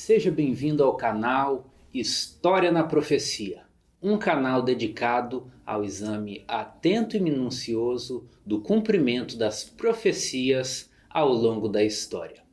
Seja bem-vindo ao canal História na Profecia, um canal dedicado ao exame atento e minucioso do cumprimento das profecias ao longo da história.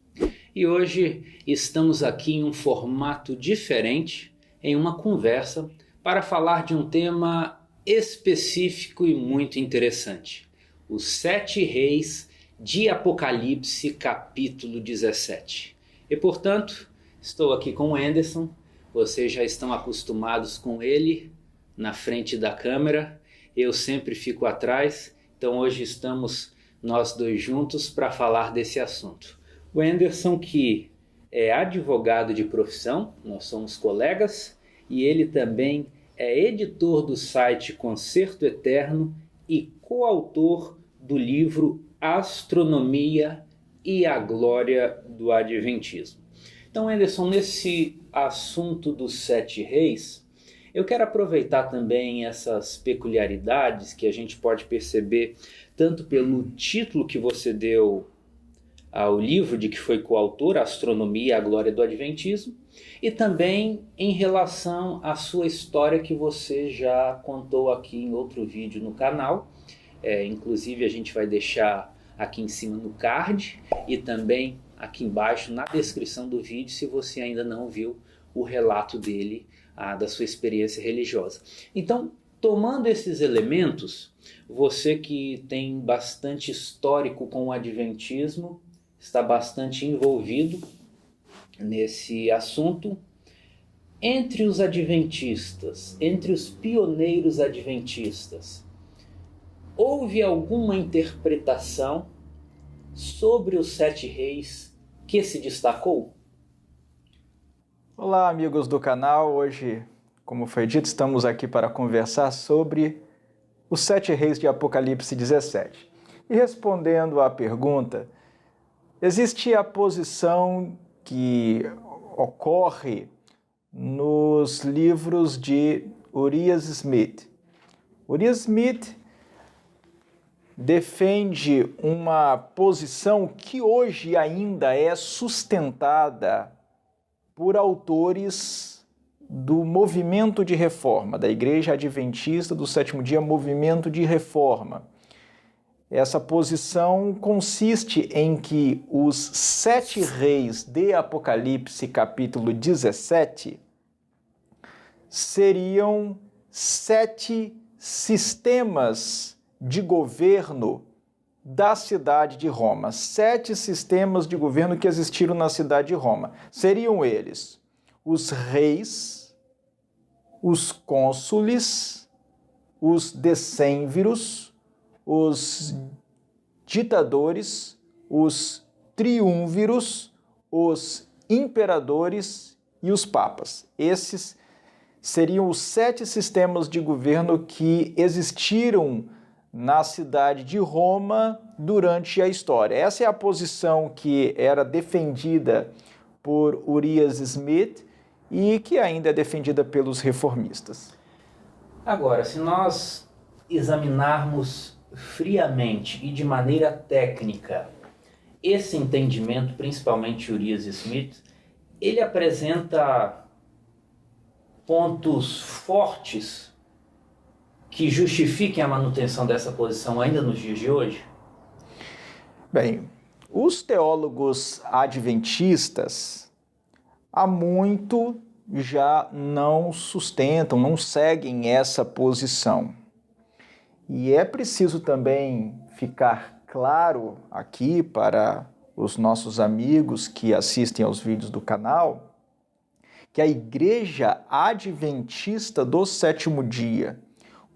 E hoje estamos aqui em um formato diferente, em uma conversa, para falar de um tema específico e muito interessante: os 7 reis de Apocalipse, capítulo 17. E portanto, estou aqui com o Anderson. Vocês já estão acostumados com ele na frente da câmera, eu sempre fico atrás, então hoje estamos nós dois juntos para falar desse assunto. O Anderson, que é advogado de profissão, nós somos colegas, e ele também é editor do site Concerto Eterno e coautor do livro Astronomia e a Glória do Adventismo. Então, Anderson, nesse assunto dos 7 reis, eu quero aproveitar também essas peculiaridades que a gente pode perceber tanto pelo título que você deu ao livro de que foi coautor, Astronomia e a Glória do Adventismo, e também em relação à sua história que você já contou aqui em outro vídeo no canal. Inclusive a gente vai deixar aqui em cima no card e também aqui embaixo na descrição do vídeo, se você ainda não viu o relato dele, da sua experiência religiosa. Então, tomando esses elementos, você que tem bastante histórico com o Adventismo, está bastante envolvido nesse assunto, entre os adventistas, entre os pioneiros adventistas, houve alguma interpretação sobre os 7 reis que se destacou? Olá, amigos do canal. Hoje, como foi dito, estamos aqui para conversar sobre os 7 reis de Apocalipse 17. E respondendo à pergunta, existe a posição que ocorre nos livros de Urias Smith. Urias Smith defende uma posição que hoje ainda é sustentada por autores do movimento de reforma, da Igreja Adventista do Sétimo Dia, movimento de reforma. Essa posição consiste em que os 7 reis de Apocalipse, capítulo 17, seriam 7 sistemas de governo da cidade de Roma. 7 sistemas de governo que existiram na cidade de Roma. Seriam eles os reis, os cônsules, os decênviros, os ditadores, os triunvíros, os imperadores e os papas. Esses seriam os 7 sistemas de governo que existiram na cidade de Roma durante a história. Essa é a posição que era defendida por Urias Smith e que ainda é defendida pelos reformistas. Agora, se nós examinarmos friamente e de maneira técnica esse entendimento, principalmente Urias Smith, ele apresenta pontos fortes que justifiquem a manutenção dessa posição ainda nos dias de hoje? Bem, os teólogos adventistas há muito já não sustentam, não seguem essa posição. E é preciso também ficar claro aqui para os nossos amigos que assistem aos vídeos do canal, que a Igreja Adventista do Sétimo Dia,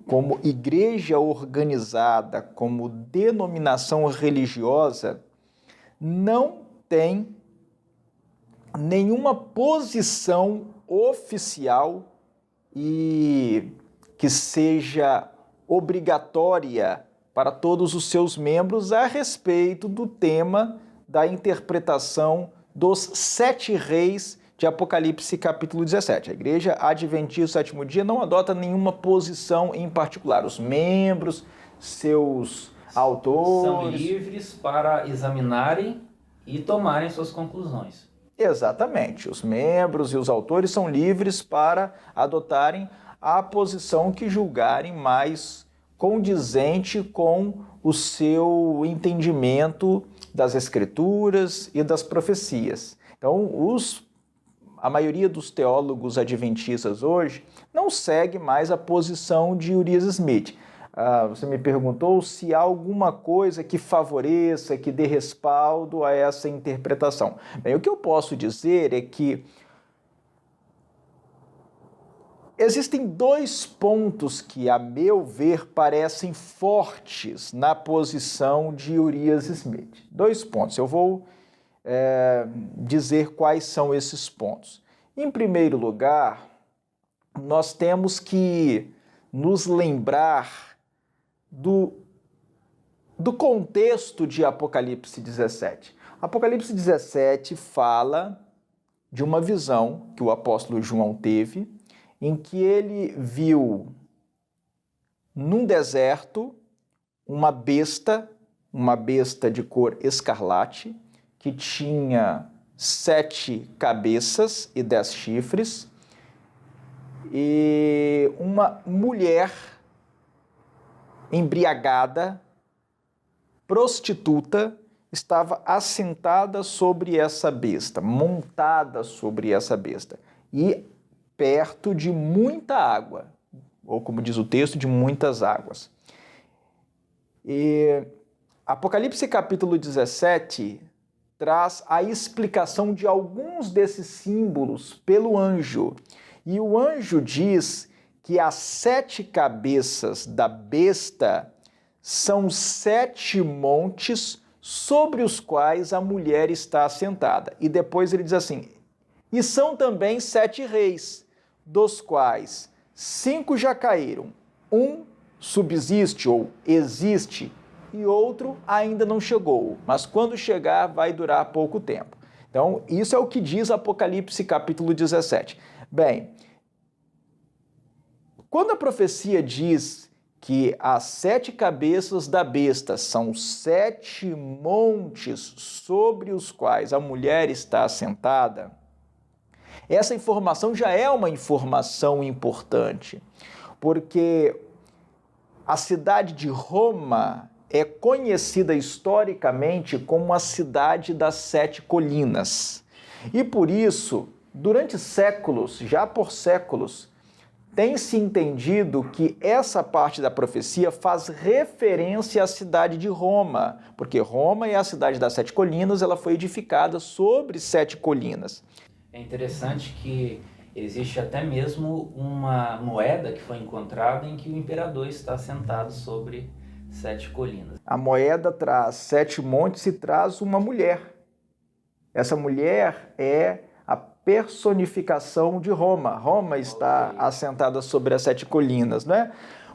como igreja organizada, como denominação religiosa, não tem nenhuma posição oficial e que seja obrigatória para todos os seus membros a respeito do tema da interpretação dos 7 reis de Apocalipse capítulo 17. A Igreja Adventista do Sétimo Dia não adota nenhuma posição em particular. Os membros, seus autores... são livres para examinarem e tomarem suas conclusões. Exatamente. Os membros e os autores são livres para adotarem a posição que julgarem mais condizente com o seu entendimento das Escrituras e das profecias. Então, a maioria dos teólogos adventistas hoje não segue mais a posição de Urias Smith. Você me perguntou se há alguma coisa que favoreça, que dê respaldo a essa interpretação. Bem, o que eu posso dizer é que existem dois pontos que, a meu ver, parecem fortes na posição de Urias Smith. Dois pontos. Eu vou dizer quais são esses pontos. Em primeiro lugar, nós temos que nos lembrar do contexto de Apocalipse 17. Apocalipse 17 fala de uma visão que o apóstolo João teve, em que ele viu num deserto uma besta de cor escarlate, que tinha 7 cabeças e 10 chifres, e uma mulher embriagada, prostituta, estava assentada sobre essa besta, montada sobre essa besta, e perto de muita água, ou como diz o texto, de muitas águas. E Apocalipse capítulo 17 traz a explicação de alguns desses símbolos pelo anjo. E o anjo diz que as 7 cabeças da besta são 7 montes sobre os quais a mulher está assentada. E depois ele diz assim, e são também 7 reis, dos quais 5 já caíram, um subsiste ou existe, e outro ainda não chegou, mas quando chegar vai durar pouco tempo. Então, isso é o que diz Apocalipse capítulo 17. Bem, quando a profecia diz que as 7 cabeças da besta são 7 montes sobre os quais a mulher está assentada, essa informação já é uma informação importante, porque a cidade de Roma é conhecida historicamente como a cidade das 7 colinas. E por isso, durante séculos, já por séculos, tem-se entendido que essa parte da profecia faz referência à cidade de Roma, porque Roma é a cidade das 7 colinas, ela foi edificada sobre 7 colinas. É interessante que existe até mesmo uma moeda que foi encontrada em que o imperador está sentado sobre 7 colinas. A moeda traz 7 montes e traz uma mulher. Essa mulher é a personificação de Roma. Roma está assentada sobre as 7 colinas, não é?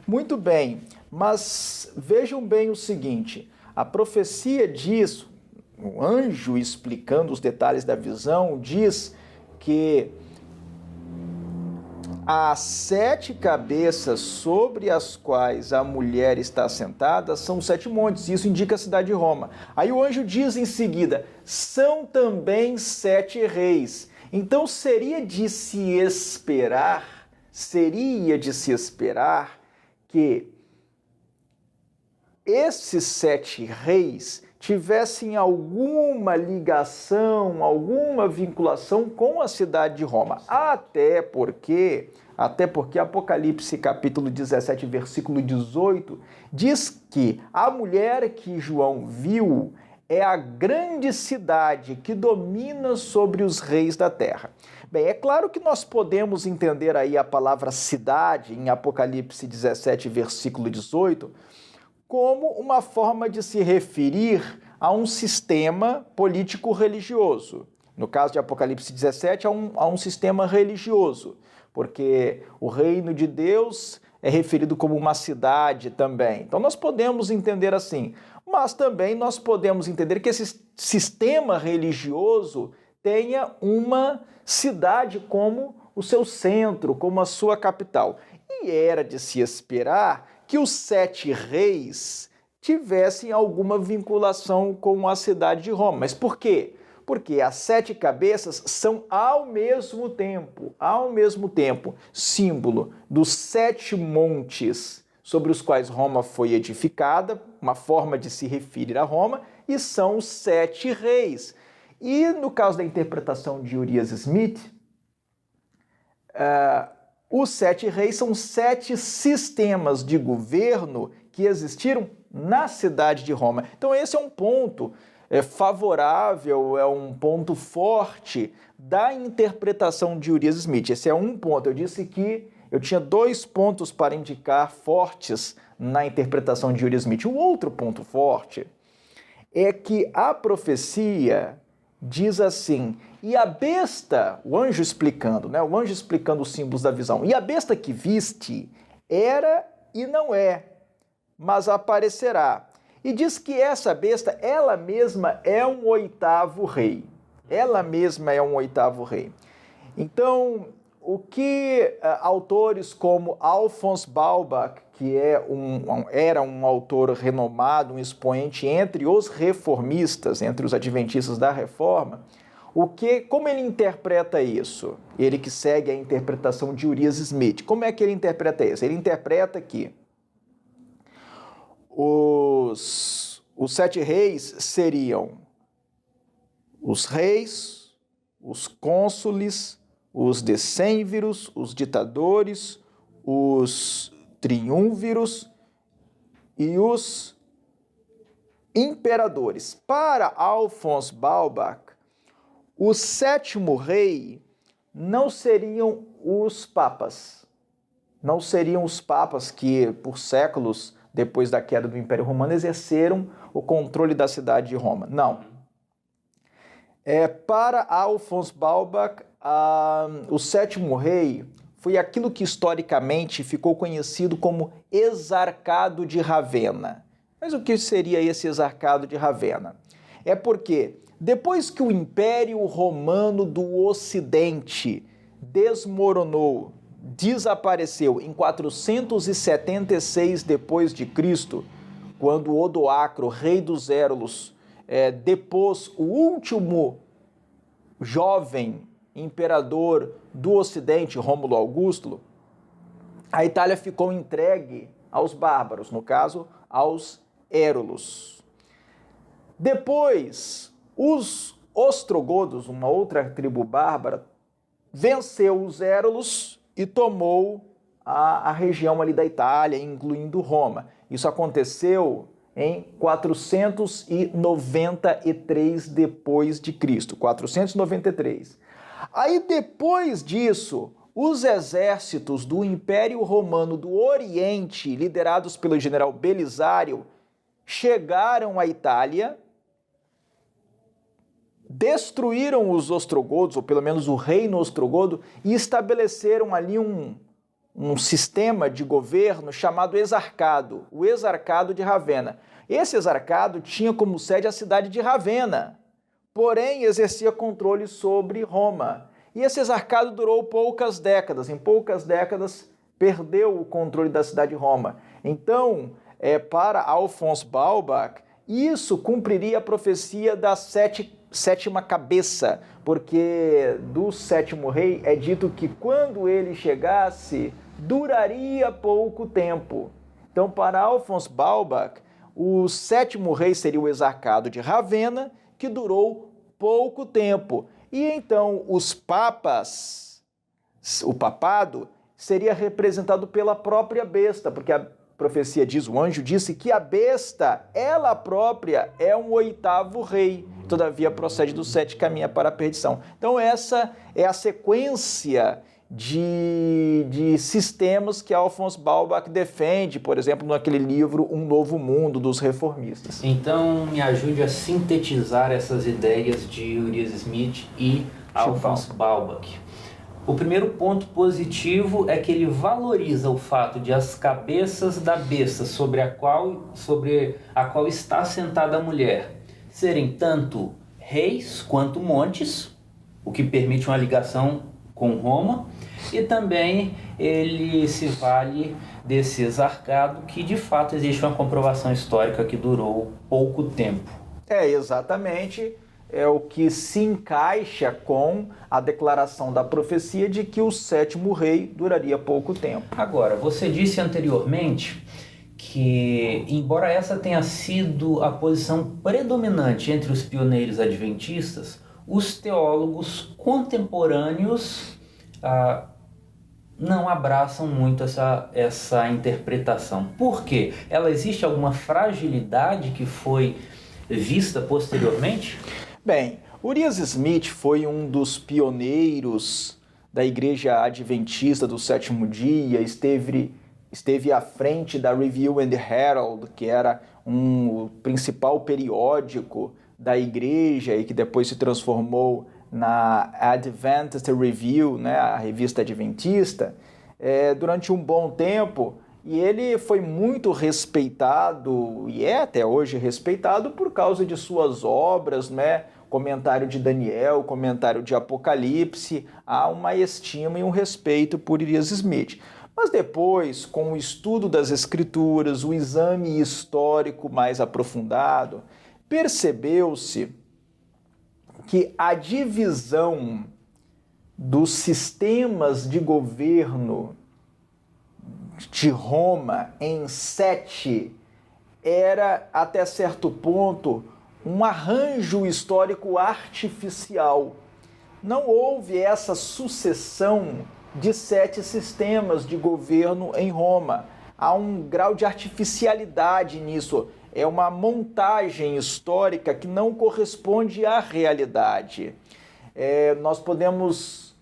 Muito bem, mas vejam bem o seguinte, a profecia diz, o anjo explicando os detalhes da visão, diz que as 7 cabeças sobre as quais a mulher está assentada são 7 montes, isso indica a cidade de Roma. Aí o anjo diz em seguida, são também 7 reis. Então seria de se esperar que esses 7 reis tivessem alguma ligação, alguma vinculação com a cidade de Roma. Até porque Apocalipse capítulo 17, versículo 18, diz que a mulher que João viu é a grande cidade que domina sobre os reis da terra. Bem, é claro que nós podemos entender aí a palavra cidade em Apocalipse 17, versículo 18, como uma forma de se referir a um sistema político-religioso. No caso de Apocalipse 17, a um sistema religioso, porque o reino de Deus é referido como uma cidade também. Então nós podemos entender assim, mas também nós podemos entender que esse sistema religioso tenha uma cidade como o seu centro, como a sua capital. E era de se esperar que os 7 reis tivessem alguma vinculação com a cidade de Roma. Mas por quê? porque as 7 cabeças são ao mesmo tempo, símbolo dos 7 montes sobre os quais Roma foi edificada, uma forma de se referir a Roma, e são os 7 reis. E no caso da interpretação de Urias Smith, os 7 reis são 7 sistemas de governo que existiram na cidade de Roma. Então esse é um ponto favorável, é um ponto forte da interpretação de Urias Smith. Esse é um ponto. Eu disse que eu tinha 2 pontos para indicar fortes na interpretação de Urias Smith. O outro ponto forte é que a profecia diz assim: e a besta, o anjo explicando, né? O anjo explicando os símbolos da visão, e a besta que viste era e não é, mas aparecerá. E diz que essa besta, ela mesma é um 8º rei. Ela mesma é um 8º rei. Então, o que autores como Alphonse Baubach, que era um autor renomado, um expoente entre os reformistas, entre os adventistas da Reforma, como ele interpreta isso? Ele que segue a interpretação de Urias Smith. Como é que ele interpreta isso? Ele interpreta que os 7 reis seriam os reis, os cônsules, os decênviros, os ditadores, os triunvíros e os imperadores. Para Alphonse Baubach, o 7º rei não seriam os papas. Não seriam os papas que, por séculos depois da queda do Império Romano, exerceram o controle da cidade de Roma. Não. Para Alphonse Baubach, o 7º rei foi aquilo que historicamente ficou conhecido como Exarcado de Ravenna. Mas o que seria esse Exarcado de Ravenna? É porque depois que o Império Romano do Ocidente desmoronou, desapareceu em 476 depois de Cristo, quando Odoacro, rei dos Érulos, depôs o último jovem imperador do Ocidente, Rômulo Augusto, a Itália ficou entregue aos bárbaros, no caso, aos Érulos. Depois, os ostrogodos, uma outra tribo bárbara, venceu os Érulos e tomou a região ali da Itália, incluindo Roma. Isso aconteceu em 493 depois de Cristo, 493. Aí depois disso, os exércitos do Império Romano do Oriente, liderados pelo general Belisário, chegaram à Itália, destruíram os ostrogodos, ou pelo menos o reino ostrogodo, e estabeleceram ali um sistema de governo chamado Exarcado, o Exarcado de Ravenna. Esse Exarcado tinha como sede a cidade de Ravenna, porém exercia controle sobre Roma. E esse Exarcado durou poucas décadas. Em poucas décadas, perdeu o controle da cidade de Roma. Então, para Alphonse Baubach, isso cumpriria a profecia da sétima cabeça, porque do 7º rei é dito que quando ele chegasse, duraria pouco tempo. Então, para Alphonse Baubach, o 7º rei seria o Exarcado de Ravenna, que durou pouco tempo. E então os papas, o papado, seria representado pela própria besta, porque a profecia diz, o anjo disse que a besta, ela própria, é um 8º rei. Todavia procede do 7 e caminha para a perdição. Então essa é a sequência de sistemas que Alphonse Baubach defende, por exemplo, naquele livro Um Novo Mundo, dos reformistas. Então, me ajude a sintetizar essas ideias de Urias Smith e Alphonse Baubach. O primeiro ponto positivo é que ele valoriza o fato de as cabeças da besta sobre a qual está sentada a mulher serem tanto reis quanto montes, o que permite uma ligação com Roma, e também ele se vale desse exarcado, que de fato existe uma comprovação histórica que durou pouco tempo. Exatamente. é o que se encaixa com a declaração da profecia de que o sétimo rei duraria pouco tempo. Agora, você disse anteriormente que, embora essa tenha sido a posição predominante entre os pioneiros adventistas, os teólogos contemporâneos não abraçam muito essa interpretação. Por quê? Ela existe alguma fragilidade que foi vista posteriormente? Bem, Urias Smith foi um dos pioneiros da Igreja Adventista do Sétimo Dia, esteve à frente da Review and Herald, que era o principal periódico da igreja e que depois se transformou na Adventist Review, né, a revista adventista, durante um bom tempo, e ele foi muito respeitado, e é até hoje respeitado por causa de suas obras, né, comentário de Daniel, comentário de Apocalipse, há uma estima e um respeito por Urias Smith. Mas depois, com o estudo das Escrituras, o exame histórico mais aprofundado, percebeu-se que a divisão dos sistemas de governo de Roma em 7 era, até certo ponto, um arranjo histórico artificial. Não houve essa sucessão de 7 sistemas de governo em Roma. Há um grau de artificialidade nisso. É uma montagem histórica que não corresponde à realidade. Nós podemos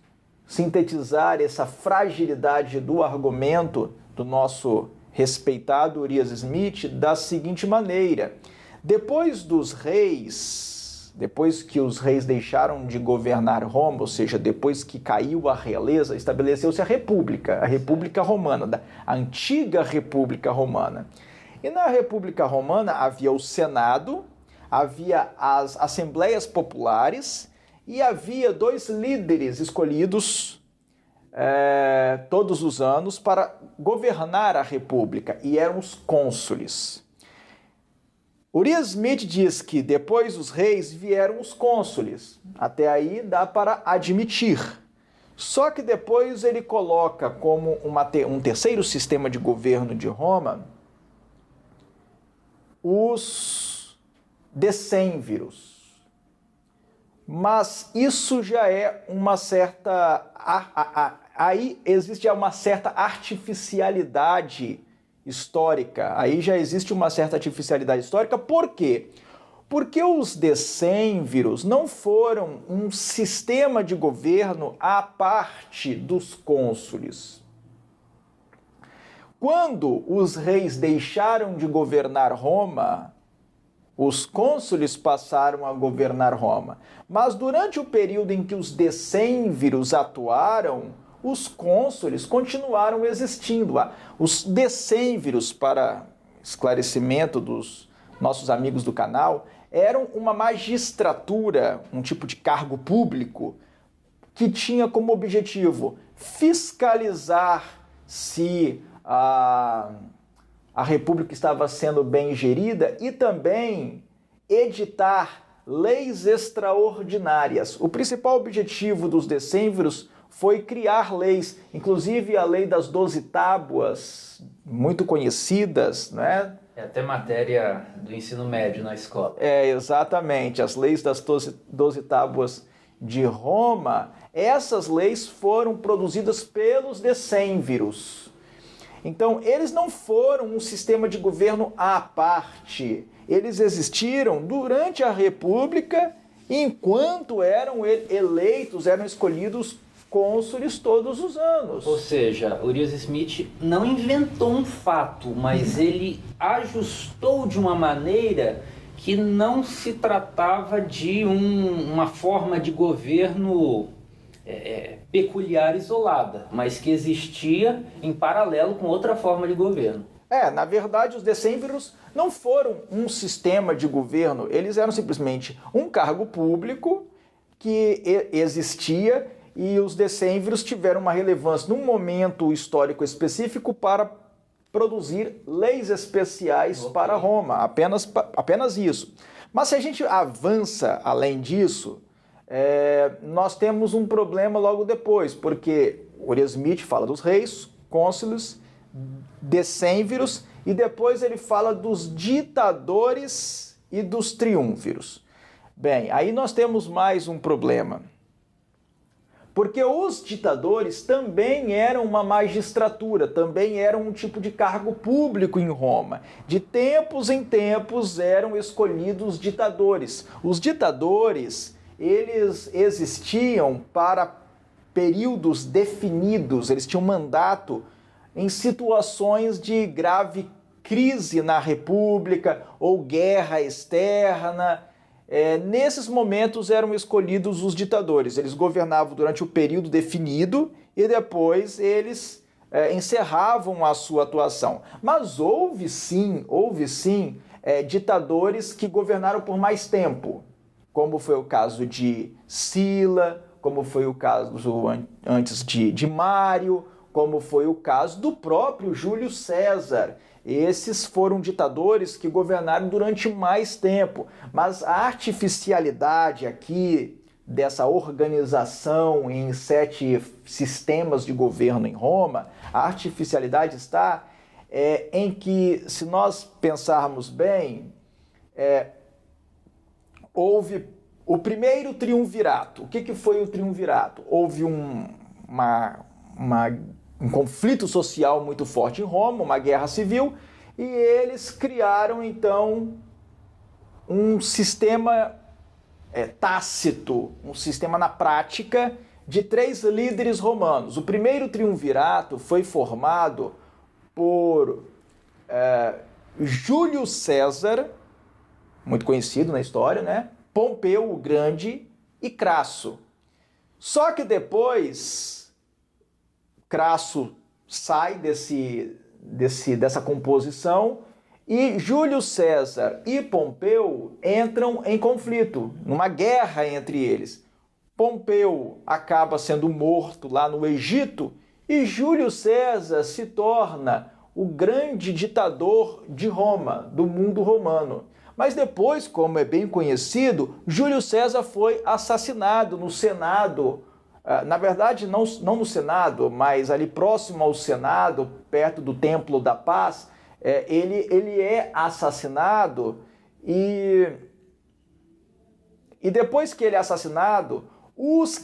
sintetizar essa fragilidade do argumento do nosso respeitado Urias Smith da seguinte maneira: depois que os reis deixaram de governar Roma, ou seja, depois que caiu a realeza, estabeleceu-se a República Romana, a antiga República Romana. E na República Romana havia o Senado, havia as Assembleias Populares e havia 2 líderes escolhidos todos os anos para governar a República, e eram os cônsules. Urias Smith diz que depois dos reis vieram os cônsules. Até aí dá para admitir. Só que depois ele coloca como um terceiro sistema de governo de Roma os decênviros. Mas isso já é uma certa... Aí existe uma certa artificialidade histórica. Aí já existe uma certa artificialidade histórica. Por quê? Porque os decênviros não foram um sistema de governo à parte dos cônsules. Quando os reis deixaram de governar Roma, os cônsules passaram a governar Roma. Mas durante o período em que os decênviros atuaram, os cônsules continuaram existindo. Os decênviros, para esclarecimento dos nossos amigos do canal, eram uma magistratura, um tipo de cargo público, que tinha como objetivo fiscalizar se a República estava sendo bem gerida e também editar leis extraordinárias. O principal objetivo dos decênviros foi criar leis, inclusive a lei das 12 tábuas, muito conhecidas, né? É até matéria do ensino médio na escola. Exatamente, as leis das 12 tábuas de Roma. Essas leis foram produzidas pelos decênviros. Então, eles não foram um sistema de governo à parte. Eles existiram durante a República, enquanto eram eleitos, eram escolhidos cônsules todos os anos. Ou seja, Urias Smith não inventou um fato, mas ele ajustou de uma maneira que não se tratava de uma forma de governo peculiar, isolada, mas que existia em paralelo com outra forma de governo. Na verdade, os decênviros não foram um sistema de governo, eles eram simplesmente um cargo público que existia, e os decênviros tiveram uma relevância num momento histórico específico para produzir leis especiais para Roma, apenas isso. Mas se a gente avança além disso, nós temos um problema logo depois, porque Urias Smith fala dos reis, cônsules, decênviros, e depois ele fala dos ditadores e dos triunvíros. Bem, aí nós temos mais um problema. Porque os ditadores também eram uma magistratura, também eram um tipo de cargo público em Roma. De tempos em tempos eram escolhidos ditadores. Os ditadores, eles existiam para períodos definidos, eles tinham mandato em situações de grave crise na República ou guerra externa. Nesses momentos eram escolhidos os ditadores. Eles governavam durante o período definido e depois eles encerravam a sua atuação. Mas houve sim ditadores que governaram por mais tempo, como foi o caso de Sila, como foi o caso antes de Mário, como foi o caso do próprio Júlio César. Esses foram ditadores que governaram durante mais tempo, mas a artificialidade aqui dessa organização em 7 sistemas de governo em Roma, a artificialidade está em que, se nós pensarmos bem, houve o primeiro triunvirato. O que foi o triunvirato? Houve um conflito social muito forte em Roma, uma guerra civil, e eles criaram, então, um sistema tácito, um sistema na prática de 3 líderes romanos. O primeiro triunvirato foi formado por Júlio César, muito conhecido na história, né? Pompeu o Grande e Crasso. Só que depois Crasso sai dessa composição e Júlio César e Pompeu entram em conflito, numa guerra entre eles. Pompeu acaba sendo morto lá no Egito e Júlio César se torna o grande ditador de Roma, do mundo romano. Mas depois, como é bem conhecido, Júlio César foi assassinado no Senado. Na verdade, não no Senado, mas ali próximo ao Senado, perto do Templo da Paz, ele é assassinado e depois que ele é assassinado, os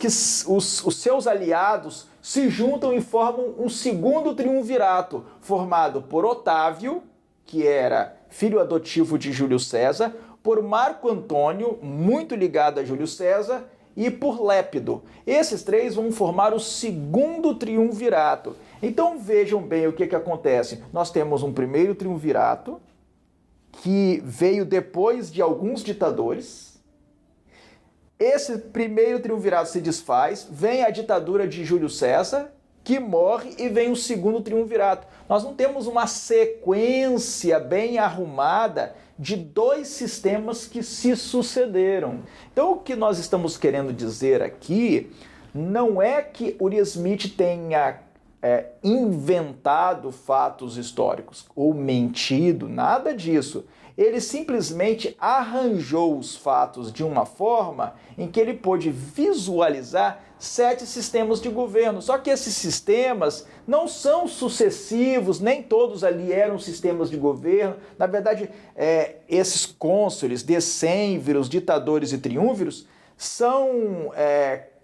seus aliados se juntam e formam um segundo triunvirato, formado por Otávio, que era filho adotivo de Júlio César, por Marco Antônio, muito ligado a Júlio César, e por Lépido. Esses 3 vão formar o segundo triunvirato. Então vejam bem o que acontece. Nós temos um primeiro triunvirato, que veio depois de alguns ditadores. Esse primeiro triunvirato se desfaz, vem a ditadura de Júlio César, que morre, e vem o segundo triunvirato. Nós não temos uma sequência bem arrumada de 2 sistemas que se sucederam. Então, o que nós estamos querendo dizer aqui não é que Urias Smith tenha inventado fatos históricos ou mentido, nada disso. Ele simplesmente arranjou os fatos de uma forma em que ele pôde visualizar 7 sistemas de governo. Só que esses sistemas não são sucessivos, nem todos ali eram sistemas de governo. Na verdade, esses cônsules, decênviros, ditadores e triunvíros são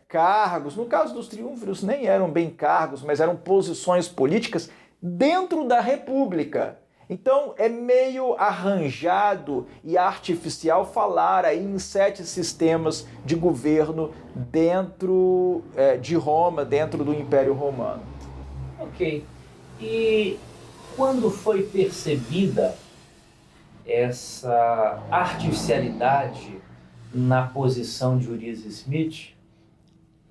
cargos. No caso dos triunvíros, nem eram bem cargos, mas eram posições políticas dentro da República. Então é meio arranjado e artificial falar aí em 7 sistemas de governo dentro de Roma, dentro do Império Romano. Ok. E quando foi percebida essa artificialidade na posição de Urias Smith,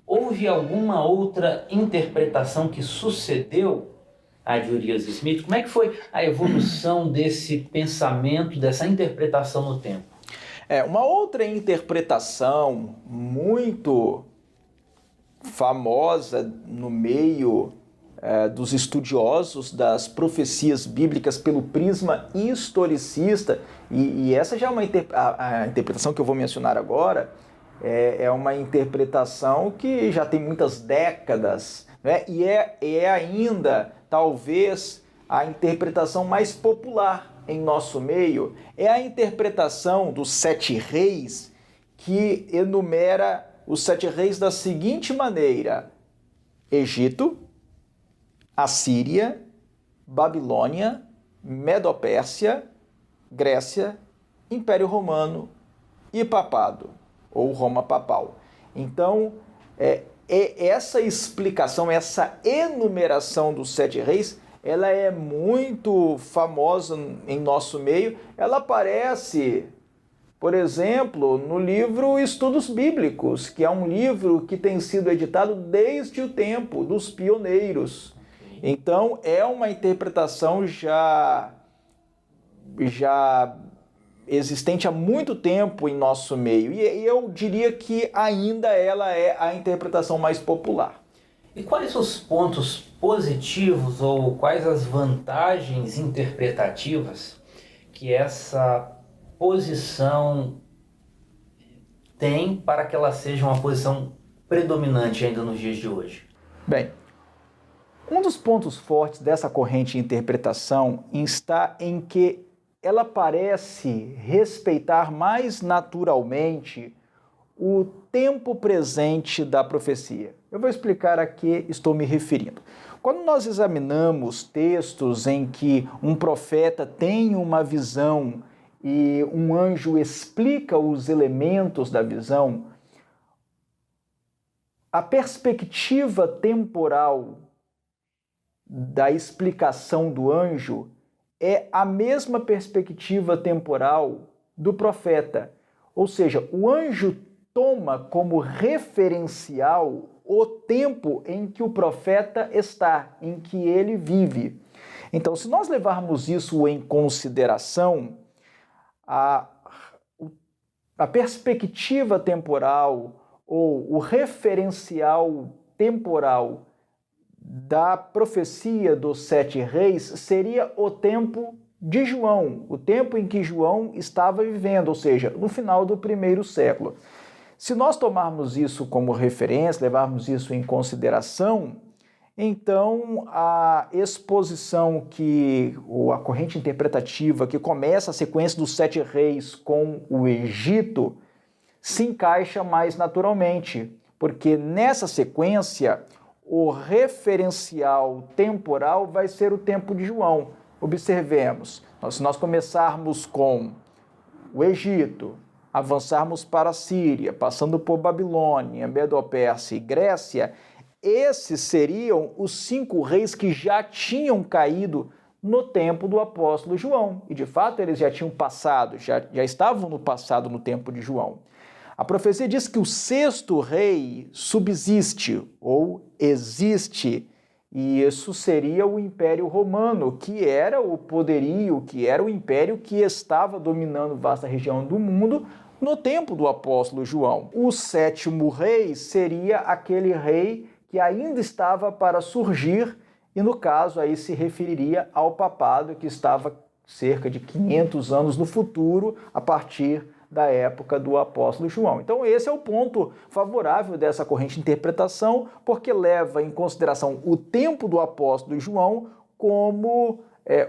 houve alguma outra interpretação que sucedeu a de Urias Smith? Como é que foi a evolução desse pensamento, dessa interpretação no tempo? Uma outra interpretação muito famosa no meio dos estudiosos das profecias bíblicas pelo prisma historicista, e essa já é a interpretação que eu vou mencionar agora, é uma interpretação que já tem muitas décadas, né? E é ainda, talvez, a interpretação mais popular em nosso meio, é a interpretação dos 7 reis, que enumera os 7 reis da seguinte maneira: Egito, Assíria, Babilônia, Medopérsia, Grécia, Império Romano e Papado, ou Roma Papal. Então, essa explicação, essa enumeração dos 7 reis, ela é muito famosa em nosso meio. Ela aparece, por exemplo, no livro Estudos Bíblicos, que é um livro que tem sido editado desde o tempo dos pioneiros. Então, é uma interpretação já existente há muito tempo em nosso meio. E eu diria que ainda ela é a interpretação mais popular. E quais os pontos positivos ou quais as vantagens interpretativas que essa posição tem para que ela seja uma posição predominante ainda nos dias de hoje? Bem, um dos pontos fortes dessa corrente de interpretação está em que ela parece respeitar mais naturalmente o tempo presente da profecia. Eu vou explicar a que estou me referindo. Quando nós examinamos textos em que um profeta tem uma visão e um anjo explica os elementos da visão, a perspectiva temporal da explicação do anjo é a mesma perspectiva temporal do profeta. Ou seja, o anjo toma como referencial o tempo em que o profeta está, em que ele vive. Então, se nós levarmos isso em consideração, a perspectiva temporal ou o referencial temporal da profecia dos 7 reis seria o tempo de João, o tempo em que João estava vivendo, ou seja, no final do 1º século. Se nós tomarmos isso como referência, levarmos isso em consideração, então a exposição ou a corrente interpretativa que começa a sequência dos 7 reis com o Egito se encaixa mais naturalmente, porque nessa sequência o referencial temporal vai ser o tempo de João. Observemos, se nós começarmos com o Egito, avançarmos para a Síria, passando por Babilônia, Medopérsia e Grécia, esses seriam os 5 reis que já tinham caído no tempo do apóstolo João. E de fato eles já tinham passado, já estavam no passado no tempo de João. A profecia diz que o 6º rei subsiste ou existe, e isso seria o Império Romano, que era o poderio, que era o império que estava dominando vasta região do mundo no tempo do apóstolo João. O 7º rei seria aquele rei que ainda estava para surgir, e no caso aí se referiria ao papado, que estava cerca de 500 anos no futuro, a partir da época do apóstolo João. Então esse é o ponto favorável dessa corrente de interpretação, porque leva em consideração o tempo do apóstolo João como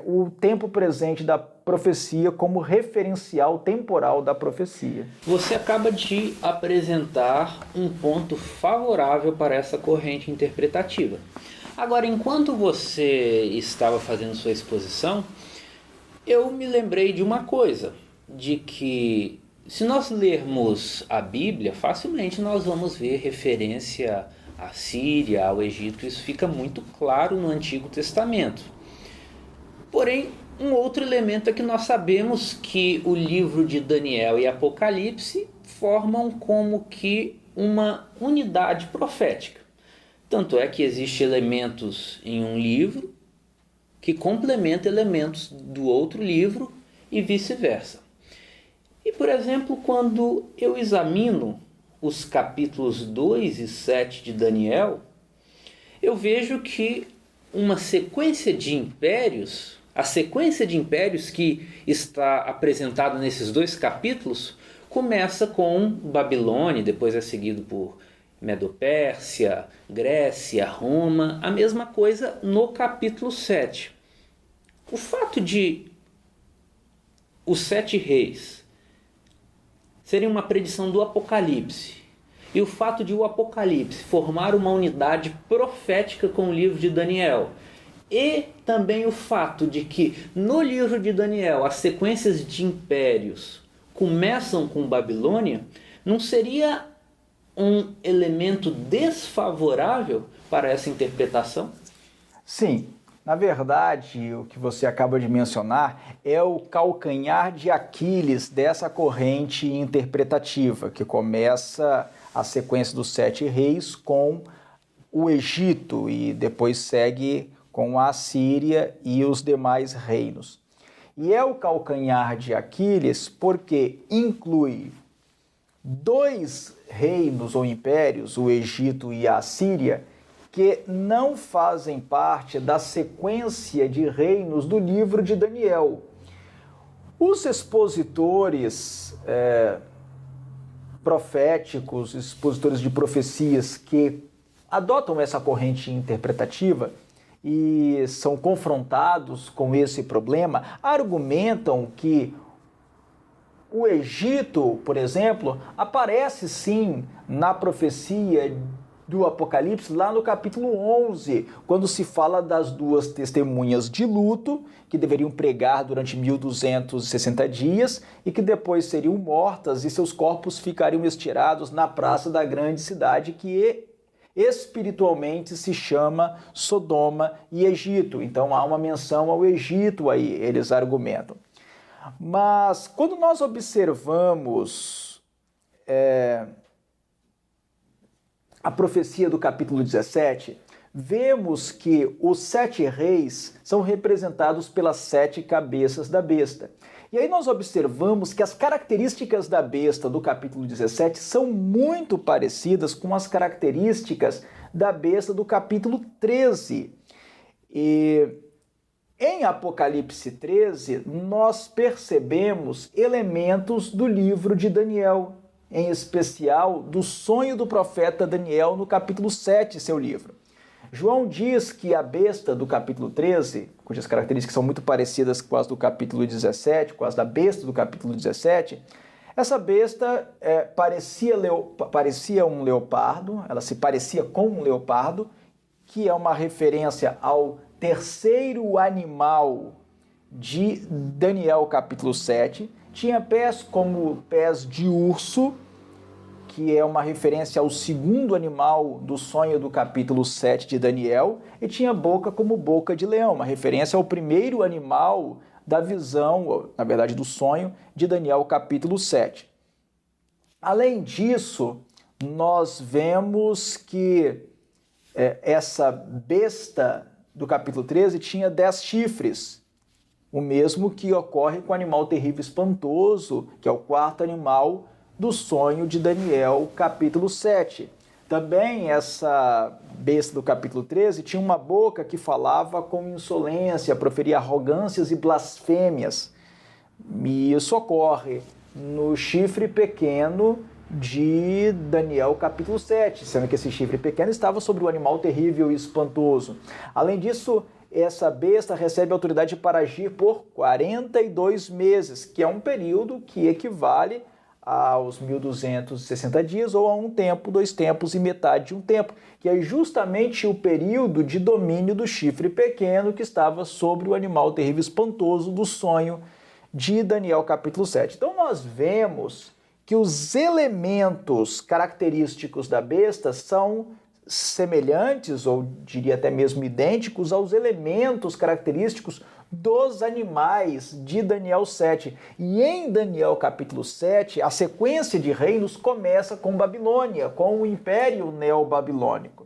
o tempo presente da profecia, como referencial temporal da profecia. Você acaba de apresentar um ponto favorável para essa corrente interpretativa. Agora, enquanto você estava fazendo sua exposição, eu me lembrei de uma coisa, de que se nós lermos a Bíblia, facilmente nós vamos ver referência à Síria, ao Egito. Isso fica muito claro no Antigo Testamento. Porém, um outro elemento é que nós sabemos que o livro de Daniel e Apocalipse formam como que uma unidade profética. Tanto é que existem elementos em um livro que complementam elementos do outro livro e vice-versa. E, por exemplo, quando eu examino os capítulos 2 e 7 de Daniel, eu vejo que uma sequência de impérios, a sequência de impérios que está apresentada nesses 2 capítulos começa com Babilônia, depois é seguido por Medo-Pérsia, Grécia, Roma, a mesma coisa no capítulo 7. O fato de os 7 reis serem uma predição do Apocalipse e o fato de o Apocalipse formar uma unidade profética com o livro de Daniel e também o fato de que no livro de Daniel as sequências de impérios começam com Babilônia, não seria um elemento desfavorável para essa interpretação? Sim, na verdade, o que você acaba de mencionar é o calcanhar de Aquiles dessa corrente interpretativa, que começa a sequência dos 7 reis com o Egito e depois segue com a Assíria e os demais reinos. E é o calcanhar de Aquiles porque inclui 2 reinos ou impérios, o Egito e a Assíria, que não fazem parte da sequência de reinos do livro de Daniel. Os expositores proféticos, expositores de profecias que adotam essa corrente interpretativa e são confrontados com esse problema, argumentam que o Egito, por exemplo, aparece sim na profecia do Apocalipse, lá no capítulo 11, quando se fala das 2 testemunhas de luto, que deveriam pregar durante 1260 dias e que depois seriam mortas e seus corpos ficariam estirados na praça da grande cidade, que espiritualmente se chama Sodoma e Egito. Então há uma menção ao Egito aí, eles argumentam. Mas quando nós observamos a profecia do capítulo 17, vemos que os 7 reis são representados pelas 7 cabeças da besta. E aí nós observamos que as características da besta do capítulo 17 são muito parecidas com as características da besta do capítulo 13. E em Apocalipse 13, nós percebemos elementos do livro de Daniel, em especial do sonho do profeta Daniel no capítulo 7, seu livro. João diz que a besta do capítulo 13, cujas características são muito parecidas com as do capítulo 17, com as da besta do capítulo 17, essa besta parecia um leopardo, ela se parecia com um leopardo, que é uma referência ao terceiro animal de Daniel capítulo 7, tinha pés como pés de urso, que é uma referência ao segundo animal do sonho do capítulo 7 de Daniel, e tinha boca como boca de leão, uma referência ao primeiro animal da visão, na verdade do sonho, de Daniel capítulo 7. Além disso, nós vemos que essa besta do capítulo 13 tinha 10 chifres, o mesmo que ocorre com o animal terrível espantoso, que é o 4º animal do sonho de Daniel, capítulo 7. Também essa besta do capítulo 13 tinha uma boca que falava com insolência, proferia arrogâncias e blasfêmias. E isso ocorre no chifre pequeno de Daniel, capítulo 7, sendo que esse chifre pequeno estava sobre o animal terrível e espantoso. Além disso, essa besta recebe autoridade para agir por 42 meses, que é um período que equivale aos 1260 dias ou a um tempo, 2 tempos e metade de um tempo, que é justamente o período de domínio do chifre pequeno que estava sobre o animal terrível espantoso do sonho de Daniel capítulo 7. Então nós vemos que os elementos característicos da besta são semelhantes, ou diria até mesmo idênticos, aos elementos característicos dos animais de Daniel 7. E em Daniel capítulo 7, a sequência de reinos começa com Babilônia, com o Império Neobabilônico.